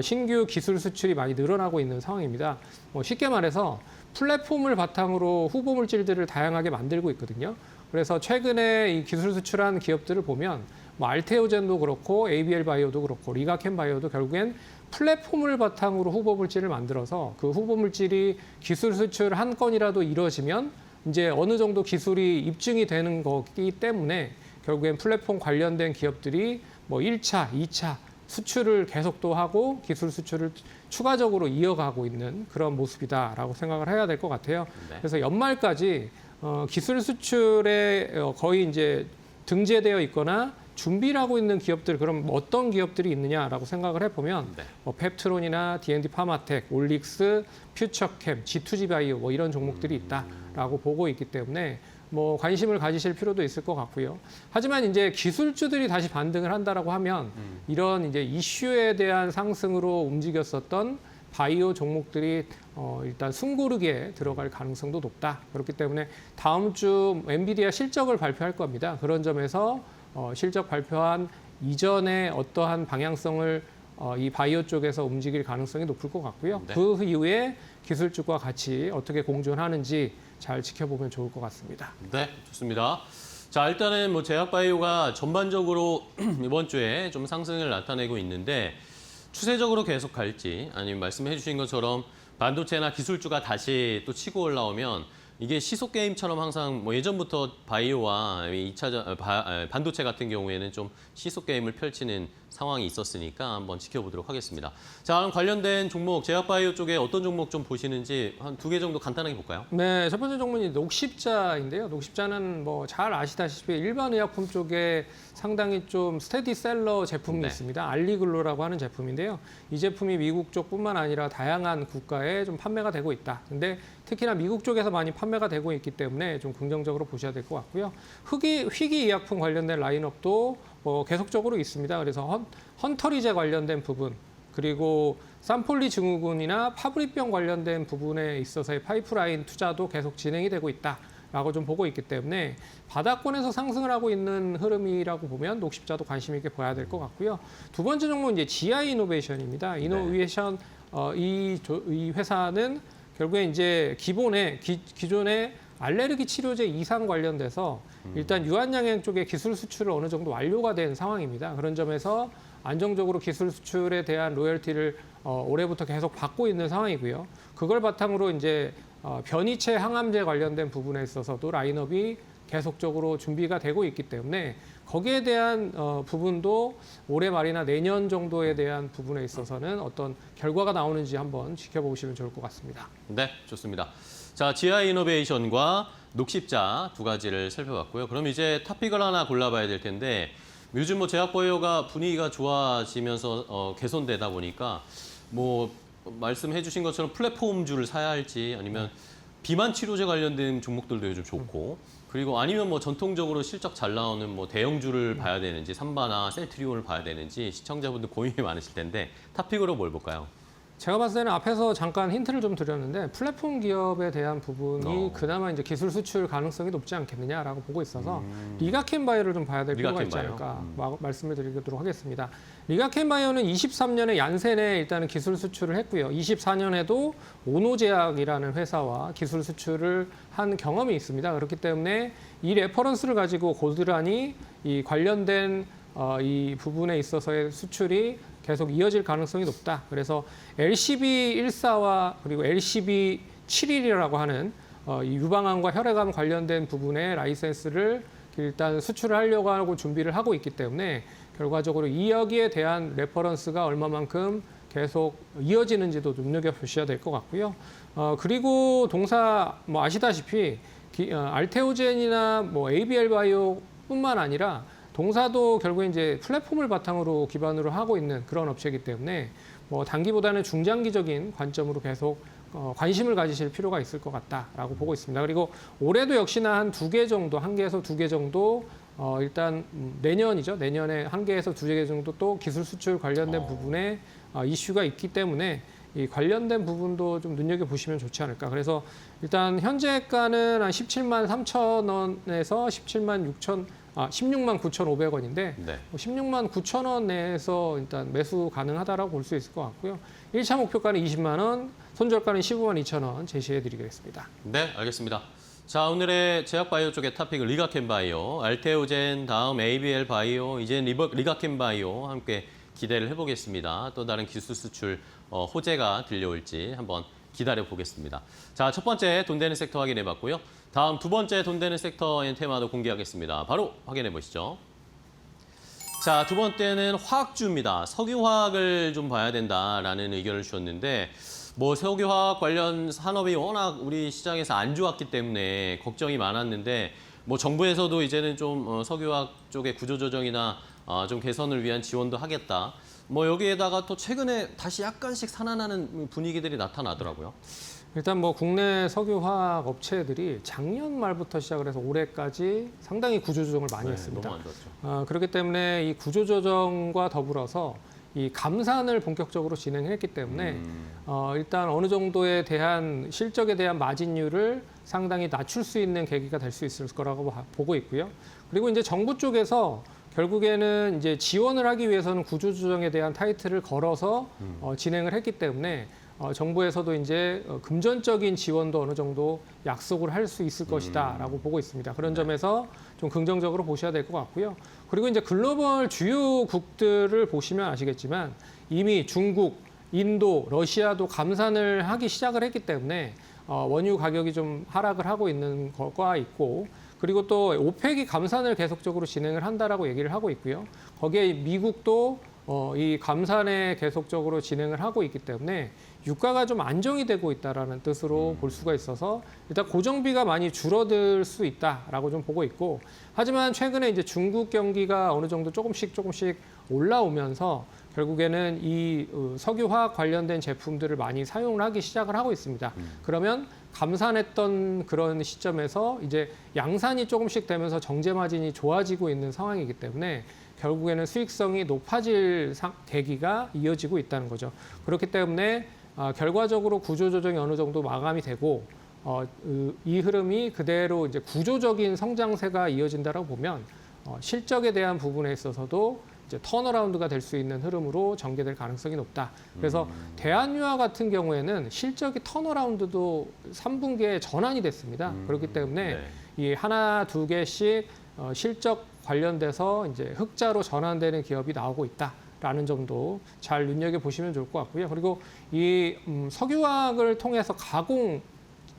신규 기술 수출이 많이 늘어나고 있는 상황입니다. 쉽게 말해서 플랫폼을 바탕으로 후보 물질들을 다양하게 만들고 있거든요. 그래서 최근에 이 기술 수출한 기업들을 보면 뭐 알테오젠도 그렇고 ABL 바이오도 그렇고 리가켄 바이오도 결국엔 플랫폼을 바탕으로 후보 물질을 만들어서 그 후보 물질이 기술 수출 한 건이라도 이루어지면 이제 어느 정도 기술이 입증이 되는 거기 때문에 결국엔 플랫폼 관련된 기업들이 뭐 1차, 2차 수출을 계속 또 하고 기술 수출을 추가적으로 이어가고 있는 그런 모습이다라고 생각을 해야 될 것 같아요. 네. 그래서 연말까지 기술 수출에 거의 이제 등재되어 있거나 준비를 하고 있는 기업들, 그럼 어떤 기업들이 있느냐라고 생각을 해보면 네. 뭐 펩트론이나 D&D 파마텍, 올릭스, 퓨처캠, G2G 바이오 뭐 이런 종목들이 있다라고 보고 있기 때문에 뭐 관심을 가지실 필요도 있을 것 같고요. 하지만 이제 기술주들이 다시 반등을 한다라고 하면 이런 이제 이슈에 대한 상승으로 움직였었던 바이오 종목들이 일단 숨고르기에 들어갈 가능성도 높다. 그렇기 때문에 다음 주 엔비디아 실적을 발표할 겁니다. 그런 점에서 실적 발표한 이전에 어떠한 방향성을 이 바이오 쪽에서 움직일 가능성이 높을 것 같고요. 네. 그 이후에 기술주과 같이 어떻게 공존하는지 잘 지켜보면 좋을 것 같습니다. 네, 좋습니다. 자, 일단은 뭐 제약바이오가 전반적으로 이번 주에 좀 상승을 나타내고 있는데 추세적으로 계속 갈지 아니면 말씀해 주신 것처럼 반도체나 기술주가 다시 또 치고 올라오면 이게 시속 게임처럼 항상 뭐 예전부터 바이오와 이 2차 반도체 같은 경우에는 좀 시속 게임을 펼치는 상황이 있었으니까 한번 지켜보도록 하겠습니다. 자, 그럼 관련된 종목 제약바이오 쪽에 어떤 종목 좀 보시는지 한 2개 정도 간단하게 볼까요? 네, 첫 번째 종목이 녹십자인데요. 녹십자는 뭐 잘 아시다시피 일반 의약품 쪽에 상당히 좀 스테디셀러 제품이 네. 있습니다. 알리글로라고 하는 제품인데요. 이 제품이 미국 쪽뿐만 아니라 다양한 국가에 좀 판매가 되고 있다. 근데 특히나 미국 쪽에서 많이 판매가 되고 있기 때문에 좀 긍정적으로 보셔야 될 것 같고요. 희귀 의약품 관련된 라인업도 뭐 계속적으로 있습니다. 그래서 헌터리제 관련된 부분, 그리고 산폴리 증후군이나 파브리병 관련된 부분에 있어서의 파이프라인 투자도 계속 진행이 되고 있다라고 좀 보고 있기 때문에 바닥권에서 상승을 하고 있는 흐름이라고 보면 녹십자도 관심 있게 봐야 될 것 같고요. 두 번째 종목은 이제 GI 이노베이션입니다. 이노베이션 이 회사는 결국에 이제 기존의 알레르기 치료제 이상 관련돼서 일단 유한양행 쪽에 기술 수출을 어느 정도 완료가 된 상황입니다. 그런 점에서 안정적으로 기술 수출에 대한 로열티를 올해부터 계속 받고 있는 상황이고요. 그걸 바탕으로 이제 변이체 항암제 관련된 부분에 있어서도 라인업이 계속적으로 준비가 되고 있기 때문에 거기에 대한 부분도 올해 말이나 내년 정도에 대한 부분에 있어서는 어떤 결과가 나오는지 한번 지켜보시면 좋을 것 같습니다. 네, 좋습니다. 자, GI 이노베이션과 녹십자 두 가지를 살펴봤고요. 그럼 이제 탑픽을 하나 골라봐야 될 텐데 요즘 뭐 제약바이오가 분위기가 좋아지면서 개선되다 보니까 뭐 말씀해 주신 것처럼 플랫폼주를 사야 할지 아니면 비만 치료제 관련된 종목들도 요즘 좋고 그리고 아니면 뭐 전통적으로 실적 잘 나오는 뭐 대형주를 봐야 되는지 삼바나 셀트리온을 봐야 되는지 시청자분들 고민이 많으실 텐데 탑픽으로 뭘 볼까요? 제가 봤을 때는 앞에서 잠깐 힌트를 좀 드렸는데 플랫폼 기업에 대한 부분이 그나마 이제 기술 수출 가능성이 높지 않겠느냐라고 보고 있어서 리가켄바이오를 좀 봐야 될 필요가 있지 않을까 말씀을 드리도록 하겠습니다. 리가켄바이오는 23년에 얀센에 일단은 기술 수출을 했고요. 24년에도 오노제약이라는 회사와 기술 수출을 한 경험이 있습니다. 그렇기 때문에 이 레퍼런스를 가지고 고스란히 이 관련된 이 부분에 있어서의 수출이 계속 이어질 가능성이 높다. 그래서 LCB14와 그리고 LCB71이라고 하는 이 유방암과 혈액암 관련된 부분의 라이센스를 일단 수출을 하려고 하고 준비를 하고 있기 때문에 결과적으로 이 여기에 대한 레퍼런스가 얼마만큼 계속 이어지는지도 눈여겨보셔야 될 것 같고요. 그리고 동사 뭐 아시다시피 알테오젠이나 뭐 ABL 바이오뿐만 아니라 동사도 결국에 이제 플랫폼을 바탕으로 기반으로 하고 있는 그런 업체이기 때문에 뭐 단기보다는 중장기적인 관점으로 계속 관심을 가지실 필요가 있을 것 같다라고 보고 있습니다. 그리고 올해도 역시나 한 2개 정도, 1개에서 2개 정도 일단 내년이죠. 내년에 1개에서 2개 정도 또 기술 수출 관련된 부분에 이슈가 있기 때문에 이 관련된 부분도 좀 눈여겨보시면 좋지 않을까. 그래서 일단 현재가는 한 17만 3천 원에서 16만 9,500원인데 네. 16만 9천 원 내에서 일단 매수 가능하다라고 볼 수 있을 것 같고요. 1차 목표가는 20만 원, 손절가는 15만 2천 원 제시해드리겠습니다. 네, 알겠습니다. 자, 오늘의 제약바이오 쪽의 탑픽은 리가켄바이오, 알테오젠, 다음 ABL 바이오, 이제 리가켄바이오 함께 기대를 해보겠습니다. 또 다른 기술 수출 호재가 들려올지 한번 기다려보겠습니다. 자, 첫 번째 돈 되는 섹터 확인해봤고요. 다음 두 번째 돈 되는 섹터의 테마도 공개하겠습니다. 바로 확인해보시죠. 자, 두 번째는 화학주입니다. 석유화학을 좀 봐야 된다라는 의견을 주셨는데 뭐 석유화학 관련 산업이 워낙 우리 시장에서 안 좋았기 때문에 걱정이 많았는데 뭐 정부에서도 이제는 좀 석유화학 쪽의 구조조정이나 좀 개선을 위한 지원도 하겠다. 뭐 여기에다가 또 최근에 다시 약간씩 살아나는 분위기들이 나타나더라고요. 일단 뭐 국내 석유화학 업체들이 작년 말부터 시작을 해서 올해까지 상당히 구조조정을 많이 했습니다. 너무 안 좋았죠. 그렇기 때문에 이 구조조정과 더불어서 이 감산을 본격적으로 진행했기 때문에 일단 어느 정도에 대한 실적에 대한 마진율을 상당히 낮출 수 있는 계기가 될 수 있을 거라고 보고 있고요. 그리고 이제 정부 쪽에서 결국에는 이제 지원을 하기 위해서는 구조조정에 대한 타이틀을 걸어서 진행을 했기 때문에 정부에서도 이제 금전적인 지원도 어느 정도 약속을 할 수 있을 것이다라고 보고 있습니다. 그런 점에서 좀 긍정적으로 보셔야 될 것 같고요. 그리고 이제 글로벌 주요국들을 보시면 아시겠지만 이미 중국, 인도, 러시아도 감산을 하기 시작을 했기 때문에 원유 가격이 좀 하락을 하고 있는 거가 있고 그리고 또 오펙이 감산을 계속적으로 진행을 한다라고 얘기를 하고 있고요. 거기에 미국도 이 감산에 계속적으로 진행을 하고 있기 때문에 유가가 좀 안정이 되고 있다라는 뜻으로 볼 수가 있어서 일단 고정비가 많이 줄어들 수 있다라고 좀 보고 있고 하지만 최근에 이제 중국 경기가 어느 정도 조금씩 올라오면서 결국에는 이 석유화학 관련된 제품들을 많이 사용을 하기 시작을 하고 있습니다. 그러면 감산했던 그런 시점에서 이제 양산이 조금씩 되면서 정제 마진이 좋아지고 있는 상황이기 때문에 결국에는 수익성이 높아질 계기가 이어지고 있다는 거죠. 그렇기 때문에 결과적으로 구조조정이 어느 정도 마감이 되고 이 흐름이 그대로 이제 구조적인 성장세가 이어진다라고 보면 실적에 대한 부분에 있어서도 이제 턴어라운드가 될 수 있는 흐름으로 전개될 가능성이 높다. 그래서 대한유화 같은 경우에는 실적이 턴어라운드도 3분기에 전환이 됐습니다. 그렇기 때문에 이 하나, 두 개씩 실적 관련돼서 이제 흑자로 전환되는 기업이 나오고 있다라는 점도 잘 눈여겨 보시면 좋을 것 같고요. 그리고 이 석유화학을 통해서 가공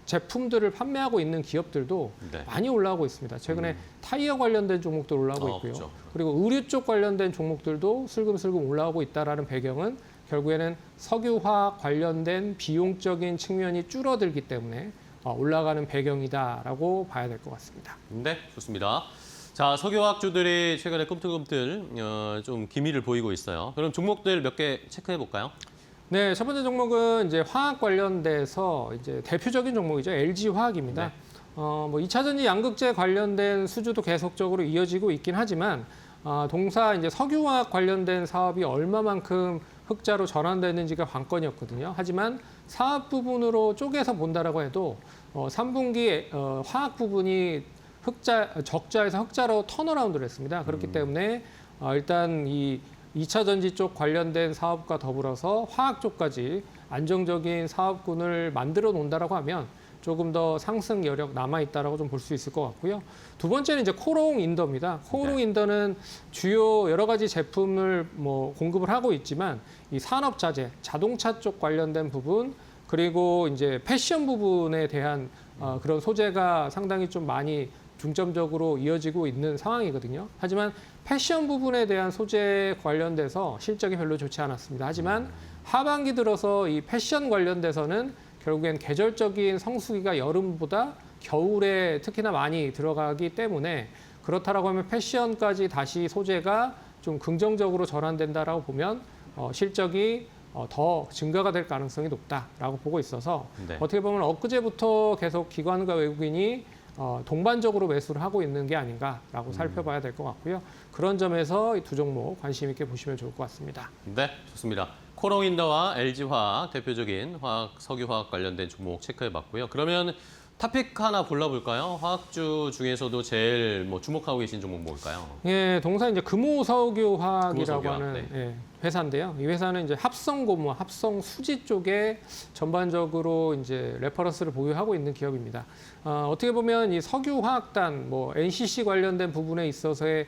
제품들을 판매하고 있는 기업들도 네. 많이 올라오고 있습니다. 최근에 타이어 관련된 종목들 올라오고 있고요. 그렇죠. 그리고 의류 쪽 관련된 종목들도 슬금슬금 올라오고 있다라는 배경은 결국에는 석유화학 관련된 비용적인 측면이 줄어들기 때문에 올라가는 배경이다라고 봐야 될 것 같습니다. 네, 좋습니다. 자, 석유화학주들이 최근에 꿈틀꿈틀 좀 기미를 보이고 있어요. 그럼 종목들 몇 개 체크해 볼까요? 네, 첫 번째 종목은 이제 화학 관련돼서 이제 대표적인 종목이죠. LG 화학입니다. 네. 뭐 2차 전지 양극재 관련된 수주도 계속적으로 이어지고 있긴 하지만 동사 이제 석유화학 관련된 사업이 얼마만큼 흑자로 전환되는지가 관건이었거든요. 하지만 사업 부분으로 쪼개서 본다라고 해도 3분기 화학 부분이 적자에서 흑자로 턴어라운드를 했습니다. 그렇기 때문에 일단 이 2차 전지 쪽 관련된 사업과 더불어서 화학 쪽까지 안정적인 사업군을 만들어 놓는다라고 하면 조금 더 상승 여력 남아 있다라고 좀 볼 수 있을 것 같고요. 두 번째는 이제 코롱 인더입니다. 코롱 인더는 주요 여러 가지 제품을 뭐 공급을 하고 있지만 이 산업 자재, 자동차 쪽 관련된 부분 그리고 이제 패션 부분에 대한 그런 소재가 상당히 좀 많이 중점적으로 이어지고 있는 상황이거든요. 하지만 패션 부분에 대한 소재 관련돼서 실적이 별로 좋지 않았습니다. 하지만 하반기 들어서 이 패션 관련돼서는 결국엔 계절적인 성수기가 여름보다 겨울에 특히나 많이 들어가기 때문에 그렇다라고 하면 패션까지 다시 소재가 좀 긍정적으로 전환된다라고 보면 실적이 더 증가가 될 가능성이 높다라고 보고 있어서 네. 어떻게 보면 엊그제부터 계속 기관과 외국인이 동반적으로 매수를 하고 있는 게 아닌가라고 살펴봐야 될 것 같고요. 그런 점에서 이 두 종목 관심 있게 보시면 좋을 것 같습니다. 네, 좋습니다. 코롱인더와 LG화학 대표적인 석유화학 관련된 종목 체크해봤고요. 그러면 탑픽 하나 골라볼까요? 화학주 중에서도 제일 뭐 주목하고 계신 종목 뭘까요? 예, 동사 이제 금호석유화학이라고 금호석유화학, 하는 네. 예, 회사인데요. 이 회사는 이제 합성고무, 합성수지 쪽에 전반적으로 이제 레퍼런스를 보유하고 있는 기업입니다. 어떻게 보면 이 석유화학단, 뭐 NCC 관련된 부분에 있어서의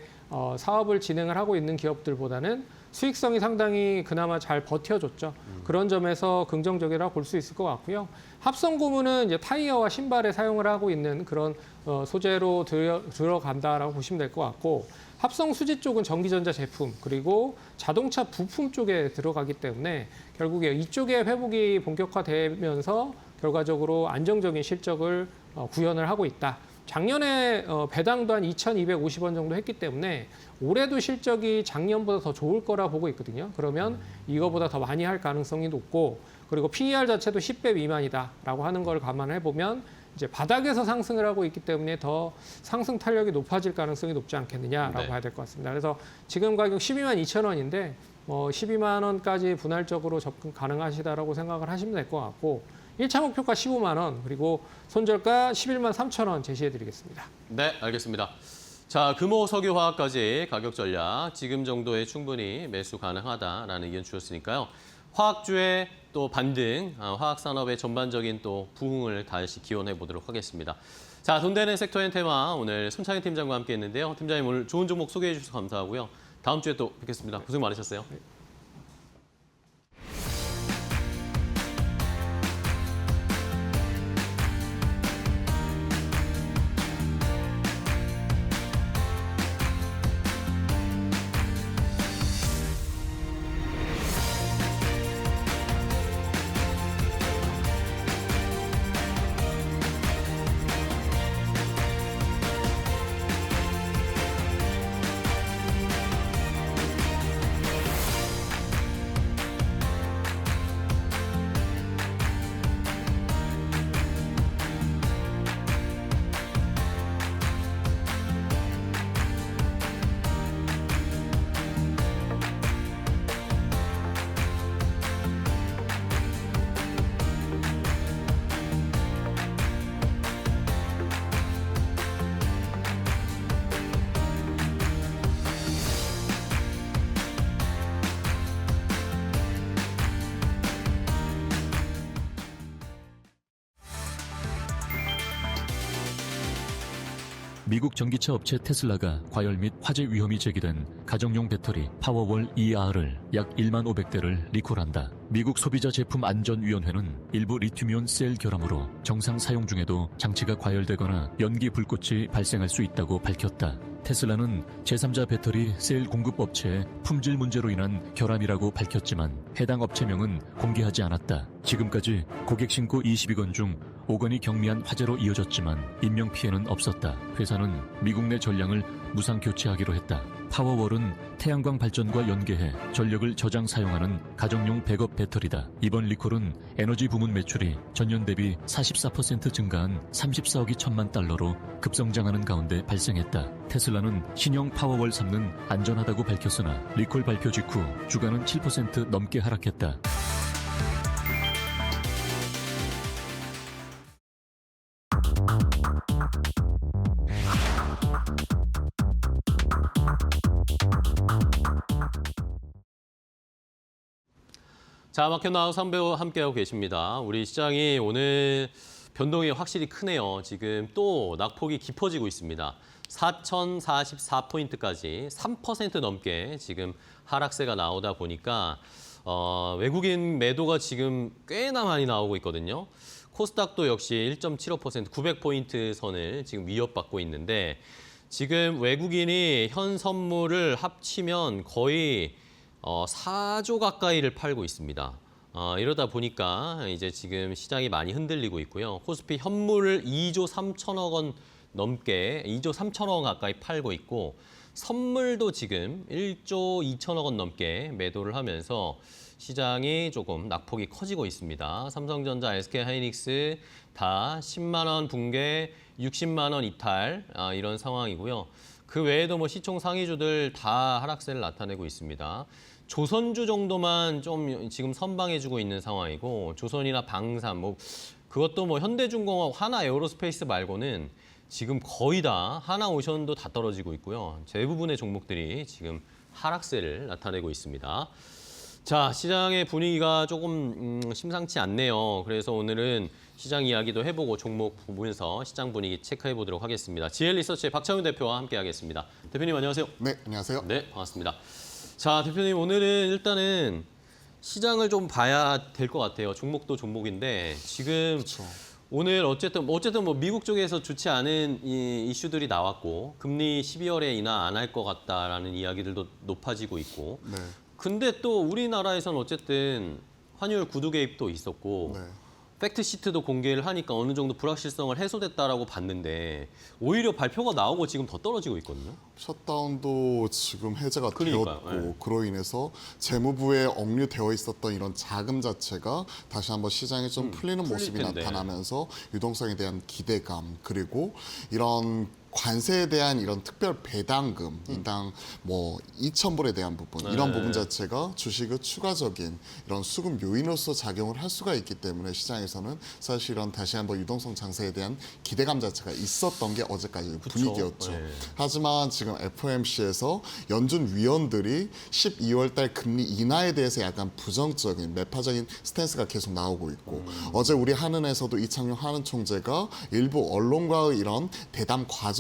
사업을 진행을 하고 있는 기업들보다는 수익성이 상당히 그나마 잘 버텨줬죠. 그런 점에서 긍정적이라고 볼 수 있을 것 같고요. 합성고무는 이제 타이어와 신발에 사용을 하고 있는 그런 소재로 들어간다라고 보시면 될 것 같고, 합성수지 쪽은 전기전자 제품 그리고 자동차 부품 쪽에 들어가기 때문에 결국에 이쪽에 회복이 본격화되면서 결과적으로 안정적인 실적을 구현을 하고 있다. 작년에 배당도 한 2,250원 정도 했기 때문에 올해도 실적이 작년보다 더 좋을 거라 보고 있거든요. 그러면 이거보다 더 많이 할 가능성이 높고, 그리고 PER 자체도 10배 미만이다라고 하는 걸 감안해 보면 이제 바닥에서 상승을 하고 있기 때문에 더 상승 탄력이 높아질 가능성이 높지 않겠느냐라고 네. 봐야 될 것 같습니다. 그래서 지금 가격 12만 2천 원인데 12만 원까지 분할적으로 접근 가능하시다라고 생각을 하시면 될 것 같고, 1차 목표가 15만 원, 그리고 손절가 11만 3천 원 제시해드리겠습니다. 네, 알겠습니다. 자, 금호석유화학까지 가격 전략 지금 정도에 충분히 매수 가능하다라는 의견 주셨으니까요. 화학주의 또 반등, 화학산업의 전반적인 또 부흥을 다시 기원해 보도록 하겠습니다. 자, 돈 되는 섹터의 테마 오늘 손창희 팀장과 함께 했는데요. 팀장님 오늘 좋은 종목 소개해 주셔서 감사하고요. 다음 주에 또 뵙겠습니다. 고생 많으셨어요. 미국 전기차 업체 테슬라가 과열 및 화재 위험이 제기된 가정용 배터리 파워월 ER을 약 1만 500대를 리콜한다. 미국 소비자 제품 안전위원회는 일부 리튬이온 셀 결함으로 정상 사용 중에도 장치가 과열되거나 연기 불꽃이 발생할 수 있다고 밝혔다. 테슬라는 제3자 배터리 셀 공급 업체의 품질 문제로 인한 결함이라고 밝혔지만 해당 업체명은 공개하지 않았다. 지금까지 고객 신고 22건 중 5건이 경미한 화재로 이어졌지만 인명피해는 없었다. 회사는 미국 내 전량을 무상 교체하기로 했다. 파워월은 태양광 발전과 연계해 전력을 저장 사용하는 가정용 백업 배터리다. 이번 리콜은 에너지 부문 매출이 전년 대비 44% 증가한 34억이 1천만 달러로 급성장하는 가운데 발생했다. 테슬라는 신형 파워월 3는 안전하다고 밝혔으나 리콜 발표 직후 주가는 7% 넘게 하락했다. 자, 마켓나우 3부 함께하고 계십니다. 우리 시장이 오늘 변동이 확실히 크네요. 지금 또 낙폭이 깊어지고 있습니다. 4,044포인트까지 3% 넘게 지금 하락세가 나오다 보니까 외국인 매도가 지금 꽤나 많이 나오고 있거든요. 코스닥도 역시 1.75% 900포인트 선을 지금 위협받고 있는데 지금 외국인이 현 선물을 합치면 거의 4조 가까이를 팔고 있습니다. 이러다 보니까 이제 지금 시장이 많이 흔들리고 있고요. 코스피 현물을 2조 3천억 원 넘게 2조 3천억 원 가까이 팔고 있고 선물도 지금 1조 2천억 원 넘게 매도를 하면서 시장이 조금 낙폭이 커지고 있습니다. 삼성전자, SK하이닉스 다 10만 원 붕괴, 60만 원 이탈 이런 상황이고요. 그 외에도 뭐 시총 상위주들 다 하락세를 나타내고 있습니다. 조선주 정도만 좀 지금 선방해주고 있는 상황이고 조선이나 방산 뭐 그것도 뭐 현대중공업, 하나 에어로스페이스 말고는 지금 거의 다 하나오션도 다 떨어지고 있고요. 대부분의 종목들이 지금 하락세를 나타내고 있습니다. 자, 시장의 분위기가 조금 심상치 않네요. 그래서 오늘은 시장 이야기도 해보고 종목 보면서 시장 분위기 체크해 보도록 하겠습니다. GL리서치의 박찬훈 대표와 함께하겠습니다. 대표님 안녕하세요. 네, 안녕하세요. 네, 반갑습니다. 자, 대표님 오늘은 일단은 시장을 좀 봐야 될 것 같아요. 종목도 종목인데 지금 그렇죠. 오늘 어쨌든 뭐 미국 쪽에서 좋지 않은 이슈들이 나왔고 금리 12월에 인하 안 할 것 같다라는 이야기들도 높아지고 있고. 네. 근데 또 우리나라에서는 어쨌든 환율 구두 개입도 있었고 네. 팩트 시트도 공개를 하니까 어느 정도 불확실성을 해소됐다라고 봤는데 오히려 발표가 나오고 지금 더 떨어지고 있거든요. 셧다운도 지금 해제가 그러니까요. 되었고 네. 그로 인해서 재무부에 억류되어 있었던 이런 자금 자체가 다시 한번 시장에 좀 풀리는 풀릴 모습이 텐데. 나타나면서 유동성에 대한 기대감 그리고 이런 관세에 대한 이런 특별 배당금 인당 뭐 2,000불에 대한 부분 이런 부분 자체가 주식의 추가적인 이런 수급 요인으로서 작용을 할 수가 있기 때문에 시장에서는 사실 이런 다시 한번 유동성 장세에 대한 기대감 자체가 있었던 게 어제까지 분위기였죠. 네. 하지만 지금 FOMC에서 연준 위원들이 12월 달 금리 인하에 대해서 약간 부정적인 매파적인 스탠스가 계속 나오고 있고 어제 우리 한은에서도 이창용 한은 총재가 일부 언론과의 이런 대담 과정에서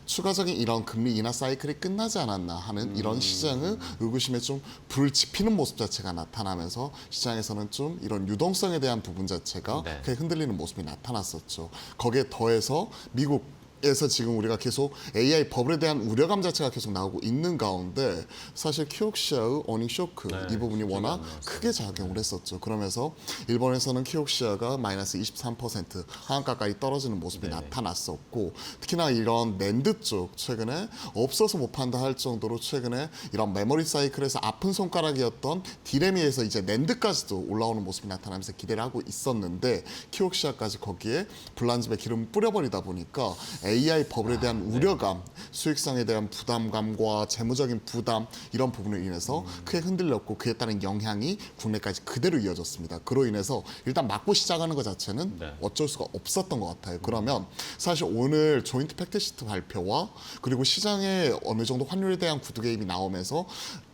추가적인 이런 금리 인하 사이클이 끝나지 않았나 하는 이런 시장의 의구심에 좀 불을 지피는 모습 자체가 나타나면서 시장에서는 좀 이런 유동성에 대한 부분 자체가 네. 크게 흔들리는 모습이 나타났었죠. 거기에 더해서 미국에서 지금 우리가 계속 AI 버블에 대한 우려감 자체가 계속 나오고 있는 가운데 사실 키옥시아의 어닝 쇼크 네, 이 부분이 기억이 워낙 안 나왔어요. 크게 작용을 했었죠. 그러면서 일본에서는 키옥시아가 마이너스 23% 하한가까지 떨어지는 모습이 나타났었고 특히나 이런 낸드 쪽 최근에 없어서 못 판다 할 정도로 최근에 이런 메모리 사이클에서 아픈 손가락이었던 디램이에서 이제 낸드까지도 올라오는 모습이 나타나면서 기대를 하고 있었는데 키옥시아까지 거기에 불난집에 기름을 뿌려버리다 보니까 AI 버블에 대한 우려감, 수익성에 대한 부담감과 재무적인 부담 이런 부분을 인해서 크게 흔들렸고 그에 따른 영향이 국내까지 그대로 이어졌습니다. 그로 인해서 일단 맞고 시작하는 것 자체는 네. 어쩔 수가 없었던 것 같아요. 그러면 사실 오늘 조인트 팩트시트 발표와 그리고 시장에 어느 정도 환율에 대한 구두 개입이 나오면서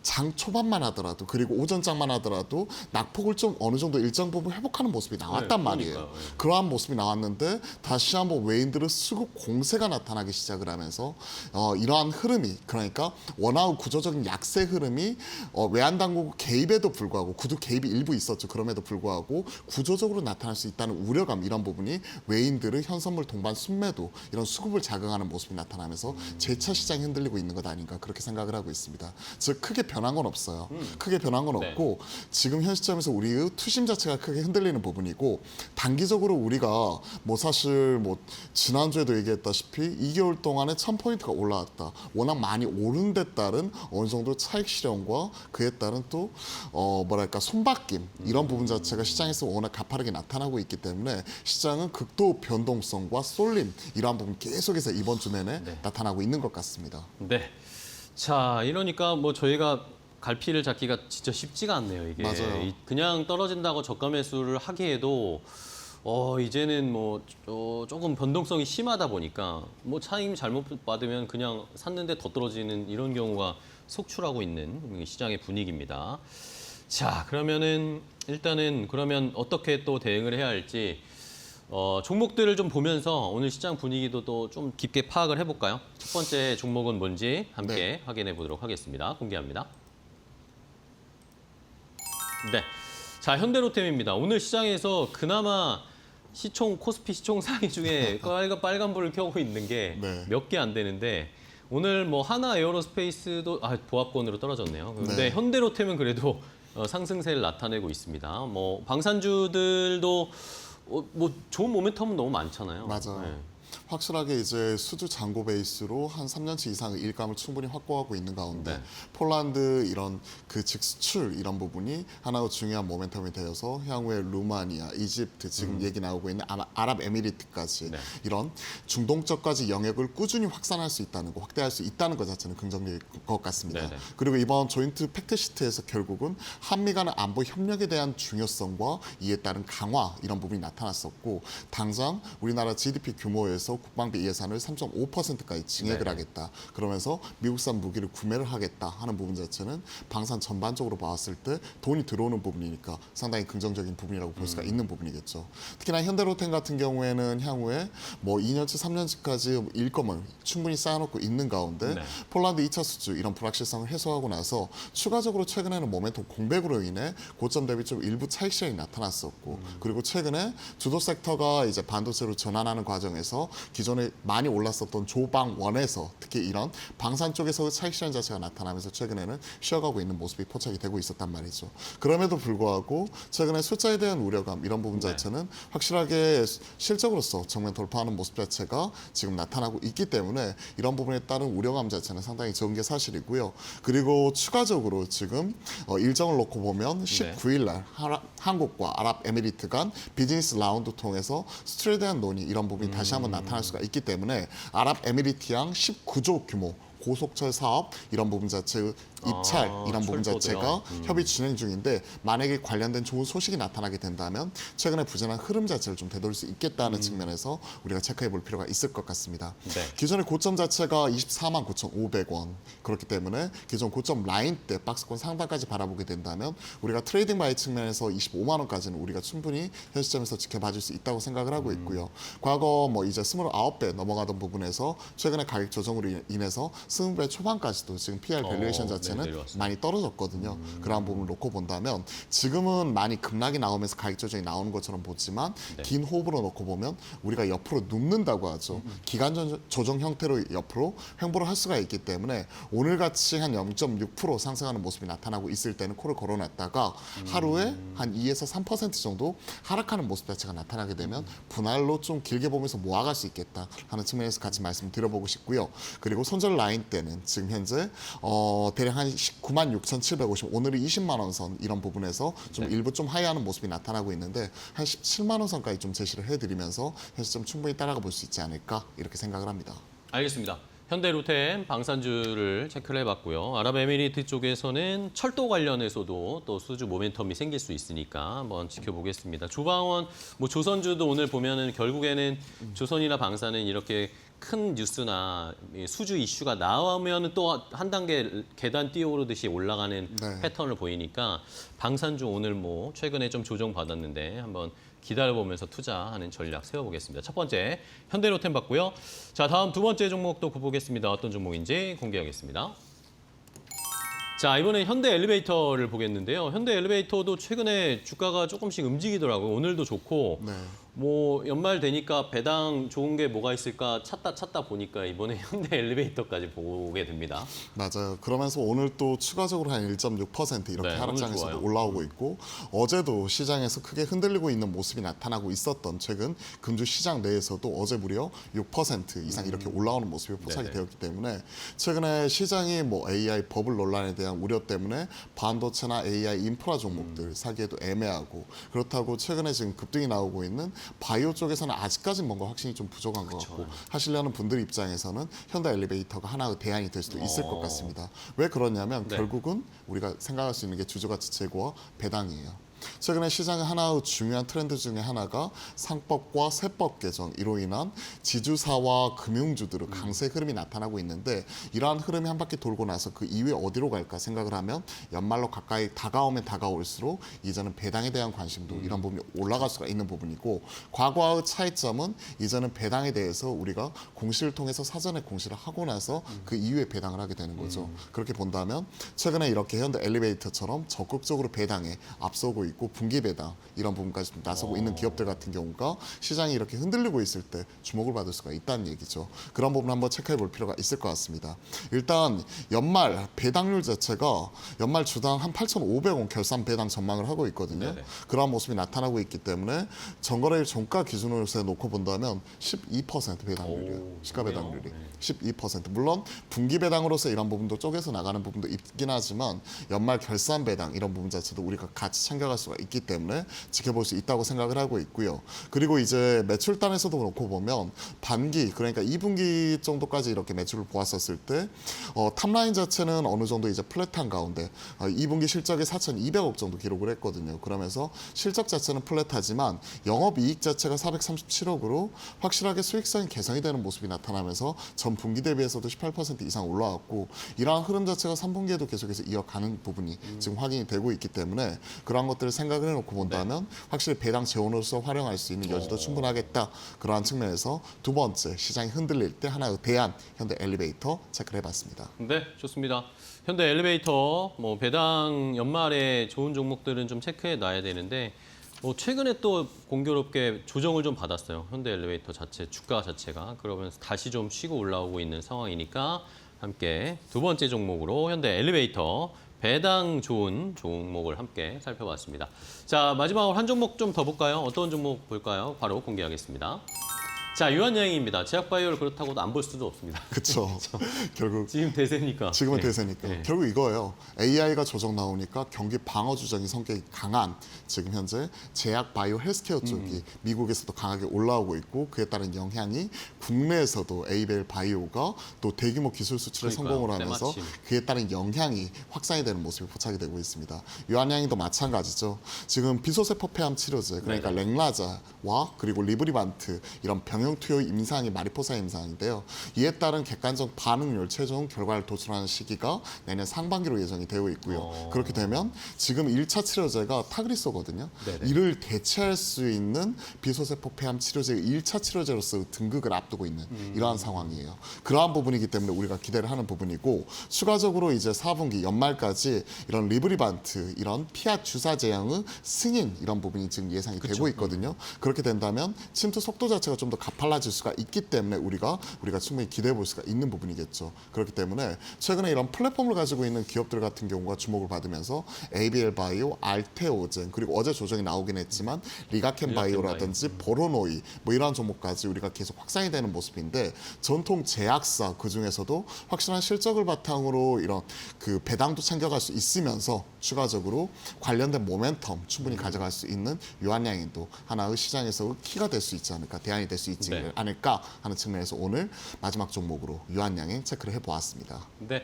장 초반만 하더라도 그리고 오전장만 하더라도 낙폭을 좀 어느 정도 일정 부분 회복하는 모습이 나왔단 말이에요. 그러니까요. 예. 그러한 모습이 나왔는데 다시 한번 외인들의 수급 공세가 나타나기 시작을 하면서 이러한 흐름이 그러니까 원화의 구조적인 약세 흐름이 외환 당국 개입에도 불구하고 구두 개입이 일부 있었죠. 그럼에도 불구하고 구조적으로 나타날 수 있다는 우려감 이런 부분이 외인들의 현선물 동반 순매도 이런 수급을 자극하는 모습이 나타나면서 재차 시장이 흔들리고 있는 것 아닌가 그렇게 생각을 하고 있습니다. 즉 크게 변한 건 없어요. 크게 변한 건 네. 없고 지금 현 시점에서 우리의 투심 자체가 크게 흔들리는 부분이고 단기적으로 우리가 뭐 사실 뭐 지난주에도 얘기했다시피 2개월 동안에 1000포인트가 올라왔다. 워낙 많이 오른 데 따른 어느 정도 차익 실현과 그에 따른 또 뭐랄까 손바뀜 이런 부분 자체가 시장에서 워낙 가파르게 나타나고 있기 때문에 시장은 극도 변동성과 쏠림 이러한 부분 계속해서 이번 주 내내 나타나고 있는 것 같습니다. 네. 자, 이러니까 뭐 저희가 갈피를 잡기가 진짜 쉽지가 않네요, 이게. 맞아요. 그냥 떨어진다고 저가 매수를 하기에도 이제는 뭐 조금 변동성이 심하다 보니까 뭐 차익 잘못 받으면 그냥 샀는데 더 떨어지는 이런 경우가 속출하고 있는 시장의 분위기입니다. 자, 그러면은 일단은 그러면 어떻게 또 대응을 해야 할지 종목들을 좀 보면서 오늘 시장 분위기도 또 좀 깊게 파악을 해볼까요? 첫 번째 종목은 뭔지 함께 확인해 보도록 하겠습니다. 공개합니다. 네, 자 현대로템입니다. 오늘 시장에서 그나마 코스피 시총 상위 중에 빨간불을 켜고 있는 게 몇 개 안 되는데 오늘 뭐 하나 에어로스페이스도 보합권으로 떨어졌네요. 그런데 네. 현대로템은 그래도 상승세를 나타내고 있습니다. 뭐 방산주들도 뭐 좋은 모멘텀은 너무 많잖아요. 맞아요. 네. 확실하게 이제 수주 잔고 베이스로 한 3년치 이상의 일감을 충분히 확보하고 있는 가운데 네. 폴란드 이런 그 직수출 이런 부분이 하나의 중요한 모멘텀이 되어서 향후에 루마니아, 이집트 지금 얘기 나오고 있는 아랍에미리트까지 네. 이런 중동적까지 영역을 꾸준히 확산할 수 있다는 거, 확대할 수 있다는 것 자체는 긍정적일 것 같습니다. 네네. 그리고 이번 조인트 팩트시트에서 결국은 한미 간의 안보 협력에 대한 중요성과 이에 따른 강화 이런 부분이 나타났었고 당장 우리나라 GDP 규모에서 국방비 예산을 3.5%까지 증액을 네네. 하겠다. 그러면서 미국산 무기를 구매를 하겠다 하는 부분 자체는 방산 전반적으로 봤을 때 돈이 들어오는 부분이니까 상당히 긍정적인 부분이라고 볼 수가 있는 부분이겠죠. 특히나 현대로템 같은 경우에는 향후에 뭐 2년치, 3년치까지 일감을 충분히 쌓아놓고 있는 가운데 네. 폴란드 2차 수주 이런 불확실성을 해소하고 나서 추가적으로 최근에는 모멘텀 공백으로 인해 고점 대비 좀 일부 차익 실현이 나타났었고 그리고 최근에 주도 섹터가 이제 반도체로 전환하는 과정에서 기존에 많이 올랐었던 조방원에서 특히 이런 방산 쪽에서 차익 실현 자체가 나타나면서 최근에는 쉬어가고 있는 모습이 포착이 되고 있었단 말이죠. 그럼에도 불구하고 최근에 숫자에 대한 우려감 이런 부분 자체는 확실하게 실적으로서 정면 돌파하는 모습 자체가 지금 나타나고 있기 때문에 이런 부분에 따른 우려감 자체는 상당히 적은 게 사실이고요. 그리고 추가적으로 지금 일정을 놓고 보면 19일 날 한국과 아랍에미리트 간 비즈니스 라운드 통해서 수출에 대한 논의 이런 부분이 다시 한번 나타날 수가 있기 때문에 아랍에미리트양 19조 규모 고속철 사업 이런 부분 자체의 입찰 이런 부분 철도도요? 자체가 협의 진행 중인데 만약에 관련된 좋은 소식이 나타나게 된다면 최근에 부진한 흐름 자체를 좀 되돌릴 수 있겠다는 측면에서 우리가 체크해 볼 필요가 있을 것 같습니다. 네. 기존의 고점 자체가 24만 9,500원 그렇기 때문에 기존 고점 라인 때 박스권 상단까지 바라보게 된다면 우리가 트레이딩 바이 측면에서 25만 원까지는 우리가 충분히 현 시점에서 지켜봐줄 수 있다고 생각을 하고 있고요. 과거 뭐 이제 29배 넘어가던 부분에서 최근에 가격 조정으로 인해서 20배 초반까지도 지금 PR 밸류에이션 자체는 내려왔어요. 많이 떨어졌거든요. 그러한 부분을 놓고 본다면 지금은 많이 급락이 나오면서 가격 조정이 나오는 것처럼 보지만 긴 호흡으로 놓고 보면 우리가 옆으로 눕는다고 하죠. 기간 조정 형태로 옆으로 횡보를 할 수가 있기 때문에 오늘같이 한 0.6% 상승하는 모습이 나타나고 있을 때는 코를 걸어놨다가 하루에 한 2에서 3% 정도 하락하는 모습 자체가 나타나게 되면 분할로 좀 길게 보면서 모아갈 수 있겠다 하는 측면에서 같이 말씀 드려보고 싶고요. 그리고 손절 라인 때는 지금 현재 대략 한 96,750 오늘이 20만 원 선 이런 부분에서 좀 일부 좀 하이하는 모습이 나타나고 있는데 한 17만 원 선까지 좀 제시를 해드리면서 현 시점 충분히 따라가 볼 수 있지 않을까 이렇게 생각을 합니다. 알겠습니다. 현대로템 방산주를 체크를 해봤고요. 아랍에미리트 쪽에서는 철도 관련해서도 또 수주 모멘텀이 생길 수 있으니까 한번 지켜보겠습니다. 조방원, 뭐 조선주도 오늘 보면은 결국에는 조선이나 방산은 이렇게 큰 뉴스나 수주 이슈가 나오면 또 한 단계 계단 뛰어오르듯이 올라가는 네. 패턴을 보이니까 방산주 오늘 뭐 최근에 좀 조정받았는데 한번 기다려보면서 투자하는 전략 세워보겠습니다. 첫 번째 현대로템 봤고요. 자, 다음 두 번째 종목도 보겠습니다. 어떤 종목인지 공개하겠습니다. 자, 이번엔 현대 엘리베이터를 보겠는데요. 현대 엘리베이터도 최근에 주가가 조금씩 움직이더라고요. 오늘도 좋고 네. 뭐 연말 되니까 배당 좋은 게 뭐가 있을까 찾다 보니까 이번에 현대 엘리베이터까지 보게 됩니다. 맞아요. 그러면서 오늘 또 추가적으로 한 1.6% 이렇게 네, 오늘 하락장에서도 좋아요. 올라오고 있고 어제도 시장에서 크게 흔들리고 있는 모습이 나타나고 있었던 최근 금주 시장 내에서도 어제 무려 6% 이상 이렇게 올라오는 모습이 포착이 네네. 되었기 때문에 최근에 시장이 뭐 AI 버블 논란에 대한 우려 때문에 반도체나 AI 인프라 종목들 사기에도 애매하고 그렇다고 최근에 지금 급등이 나오고 있는 바이오 쪽에서는 아직까지 뭔가 확신이 좀 부족한 것 같고 하시려는 분들 입장에서는 현대 엘리베이터가 하나의 대안이 될 수도 있을 것 같습니다. 왜 그러냐면 네. 결국은 우리가 생각할 수 있는 게 주주가치 제고와 배당이에요. 최근에 시장의 하나의 중요한 트렌드 중에 하나가 상법과 세법 개정 이로 인한 지주사와 금융주들의 강세 흐름이 나타나고 있는데 이러한 흐름이 한 바퀴 돌고 나서 그 이후에 어디로 갈까 생각을 하면 연말로 가까이 다가오면 다가올수록 이제는 배당에 대한 관심도 이런 부분이 올라갈 수가 있는 부분이고 과거와의 차이점은 이제는 배당에 대해서 우리가 공시를 통해서 사전에 공시를 하고 나서 그 이후에 배당을 하게 되는 거죠. 그렇게 본다면 최근에 이렇게 현대 엘리베이터처럼 적극적으로 배당에 앞서고 있고 분기 배당 이런 부분까지 좀 나서고 있는 기업들 같은 경우가 시장이 이렇게 흔들리고 있을 때 주목을 받을 수가 있다는 얘기죠. 그런 부분 한번 체크해 볼 필요가 있을 것 같습니다. 일단 연말 배당률 자체가 연말 주당 한 8,500원 결산 배당 전망을 하고 있거든요. 네네. 그러한 모습이 나타나고 있기 때문에 전거래일 종가 기준으로 놓고 본다면 12% 배당률이에요. 오, 시가 좋네요. 배당률이 12%. 물론 분기 배당으로서 이런 부분도 쪼개서 나가는 부분도 있긴 하지만 연말 결산 배당 이런 부분 자체도 우리가 같이 챙겨갈 수가 있기 때문에 지켜볼 수 있다고 생각을 하고 있고요. 그리고 이제 매출단에서도 놓고 보면 반기 그러니까 2분기 정도까지 이렇게 매출을 보았었을 때 탑라인 자체는 어느 정도 이제 플랫한 가운데 2분기 실적이 4,200억 정도 기록을 했거든요. 그러면서 실적 자체는 플랫하지만 영업이익 자체가 437억으로 확실하게 수익성이 개선이 되는 모습이 나타나면서 전 분기 대비해서도 18% 이상 올라왔고 이러한 흐름 자체가 3분기에도 계속해서 이어가는 부분이 지금 확인이 되고 있기 때문에 그러한 것들을 생각을 해놓고 본다면 확실히 배당 재원으로서 활용할 수 있는 여지도 충분하겠다. 그러한 측면에서 두 번째 시장이 흔들릴 때 하나의 대안 현대 엘리베이터 체크를 해봤습니다. 네, 좋습니다. 현대 엘리베이터 뭐 배당 연말에 좋은 종목들은 좀 체크해 놔야 되는데 뭐 최근에 또 공교롭게 조정을 좀 받았어요. 현대 엘리베이터 자체 주가 자체가 그러면서 다시 좀 쉬고 올라오고 있는 상황이니까 함께 두 번째 종목으로 현대 엘리베이터 배당 좋은 종목을 함께 살펴봤습니다. 자, 마지막으로 한 종목 좀 더 볼까요? 어떤 종목 볼까요? 바로 공개하겠습니다. 자, 유한양행입니다. 제약바이오를 그렇다고 안 볼 수도 없습니다. 그렇죠. 결국 지금 대세니까. 지금은 네. 대세니까. 네. 결국 이거예요. AI가 조정 나오니까 경기 방어 주장이 성격이 강한 지금 현재 제약 바이오 헬스케어 쪽이 미국에서도 강하게 올라오고 있고 그에 따른 영향이 국내에서도 에이벨 바이오가 또 대규모 기술 수출에 그러니까요. 성공을 하면서 때마침. 그에 따른 영향이 확산이 되는 모습이 포착이 되고 있습니다. 유한양행도 마찬가지죠. 지금 비소세포 폐암 치료제 그러니까 네네. 랭라자와 그리고 리브리반트 이런 병용 투여 임상이 마리포사 임상인데요. 이에 따른 객관적 반응률 최종 결과를 도출하는 시기가 내년 상반기로 예정이 되어 있고요. 그렇게 되면 지금 1차 치료제가 타그리소거든요. 네네. 이를 대체할 수 있는 비소세포 폐암 치료제의 1차 치료제로서 등극을 앞두고 있는 이러한 상황이에요. 그러한 부분이기 때문에 우리가 기대를 하는 부분이고 추가적으로 이제 4분기 연말까지 이런 리브리반트 이런 피하 주사 제형의 승인 이런 부분이 지금 예상이 되고 있거든요. 그렇게 된다면 침투 속도 자체가 좀 더 가팔라질 수가 있기 때문에 우리가 충분히 기대해 볼 수가 있는 부분이겠죠. 그렇기 때문에 최근에 이런 플랫폼을 가지고 있는 기업들 같은 경우가 주목을 받으면서 ABL 바이오, 알테오젠 그리고 어제 조정이 나오긴 했지만 리가켄 바이오라든지 보로노이 뭐 이러한 종목까지 우리가 계속 확산이 되는 모습인데 전통 제약사 그 중에서도 확실한 실적을 바탕으로 이런 그 배당도 챙겨갈 수 있으면서 추가적으로 관련된 모멘텀 충분히 가져갈 수 있는 유한양행도 하나의 시장에서 키가 될 수 있지 않을까 대안이 될 수 있지 네. 않을까 하는 측면에서 오늘 마지막 종목으로 유한양행 체크를 해보았습니다. 네.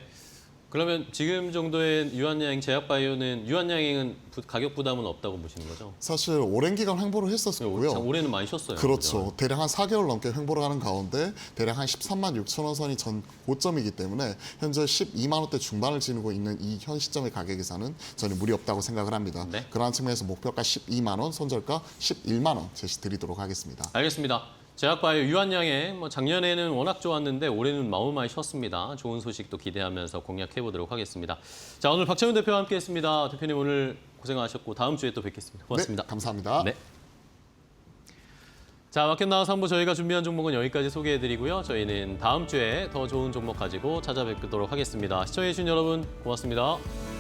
그러면 지금 정도의 유한양행, 제약바이오는 유한양행은 가격 부담은 없다고 보시는 거죠? 사실 오랜 기간 횡보를 했었고요. 참 올해는 많이 쉬었어요. 그렇죠. 대략 한 4개월 넘게 횡보를 하는 가운데 대략 한 13만 6천 원 선이 전 고점이기 때문에 현재 12만 원대 중반을 지니고 있는 이 현 시점의 가격에서는 저는 무리 없다고 생각을 합니다. 네. 그러한 측면에서 목표가 12만 원, 손절가 11만 원 제시드리도록 하겠습니다. 알겠습니다. 제약바이오 유한양행 작년에는 워낙 좋았는데 올해는 마음을 많이 쉬었습니다. 좋은 소식도 기대하면서 공략해 보도록 하겠습니다. 자, 오늘 박찬훈 대표와 함께했습니다. 대표님 오늘 고생하셨고 다음 주에 또 뵙겠습니다. 고맙습니다. 네, 감사합니다. 네. 자, 마켓 나우 3부 저희가 준비한 종목은 여기까지 소개해드리고요. 저희는 다음 주에 더 좋은 종목 가지고 찾아뵙도록 하겠습니다. 시청해주신 여러분 고맙습니다.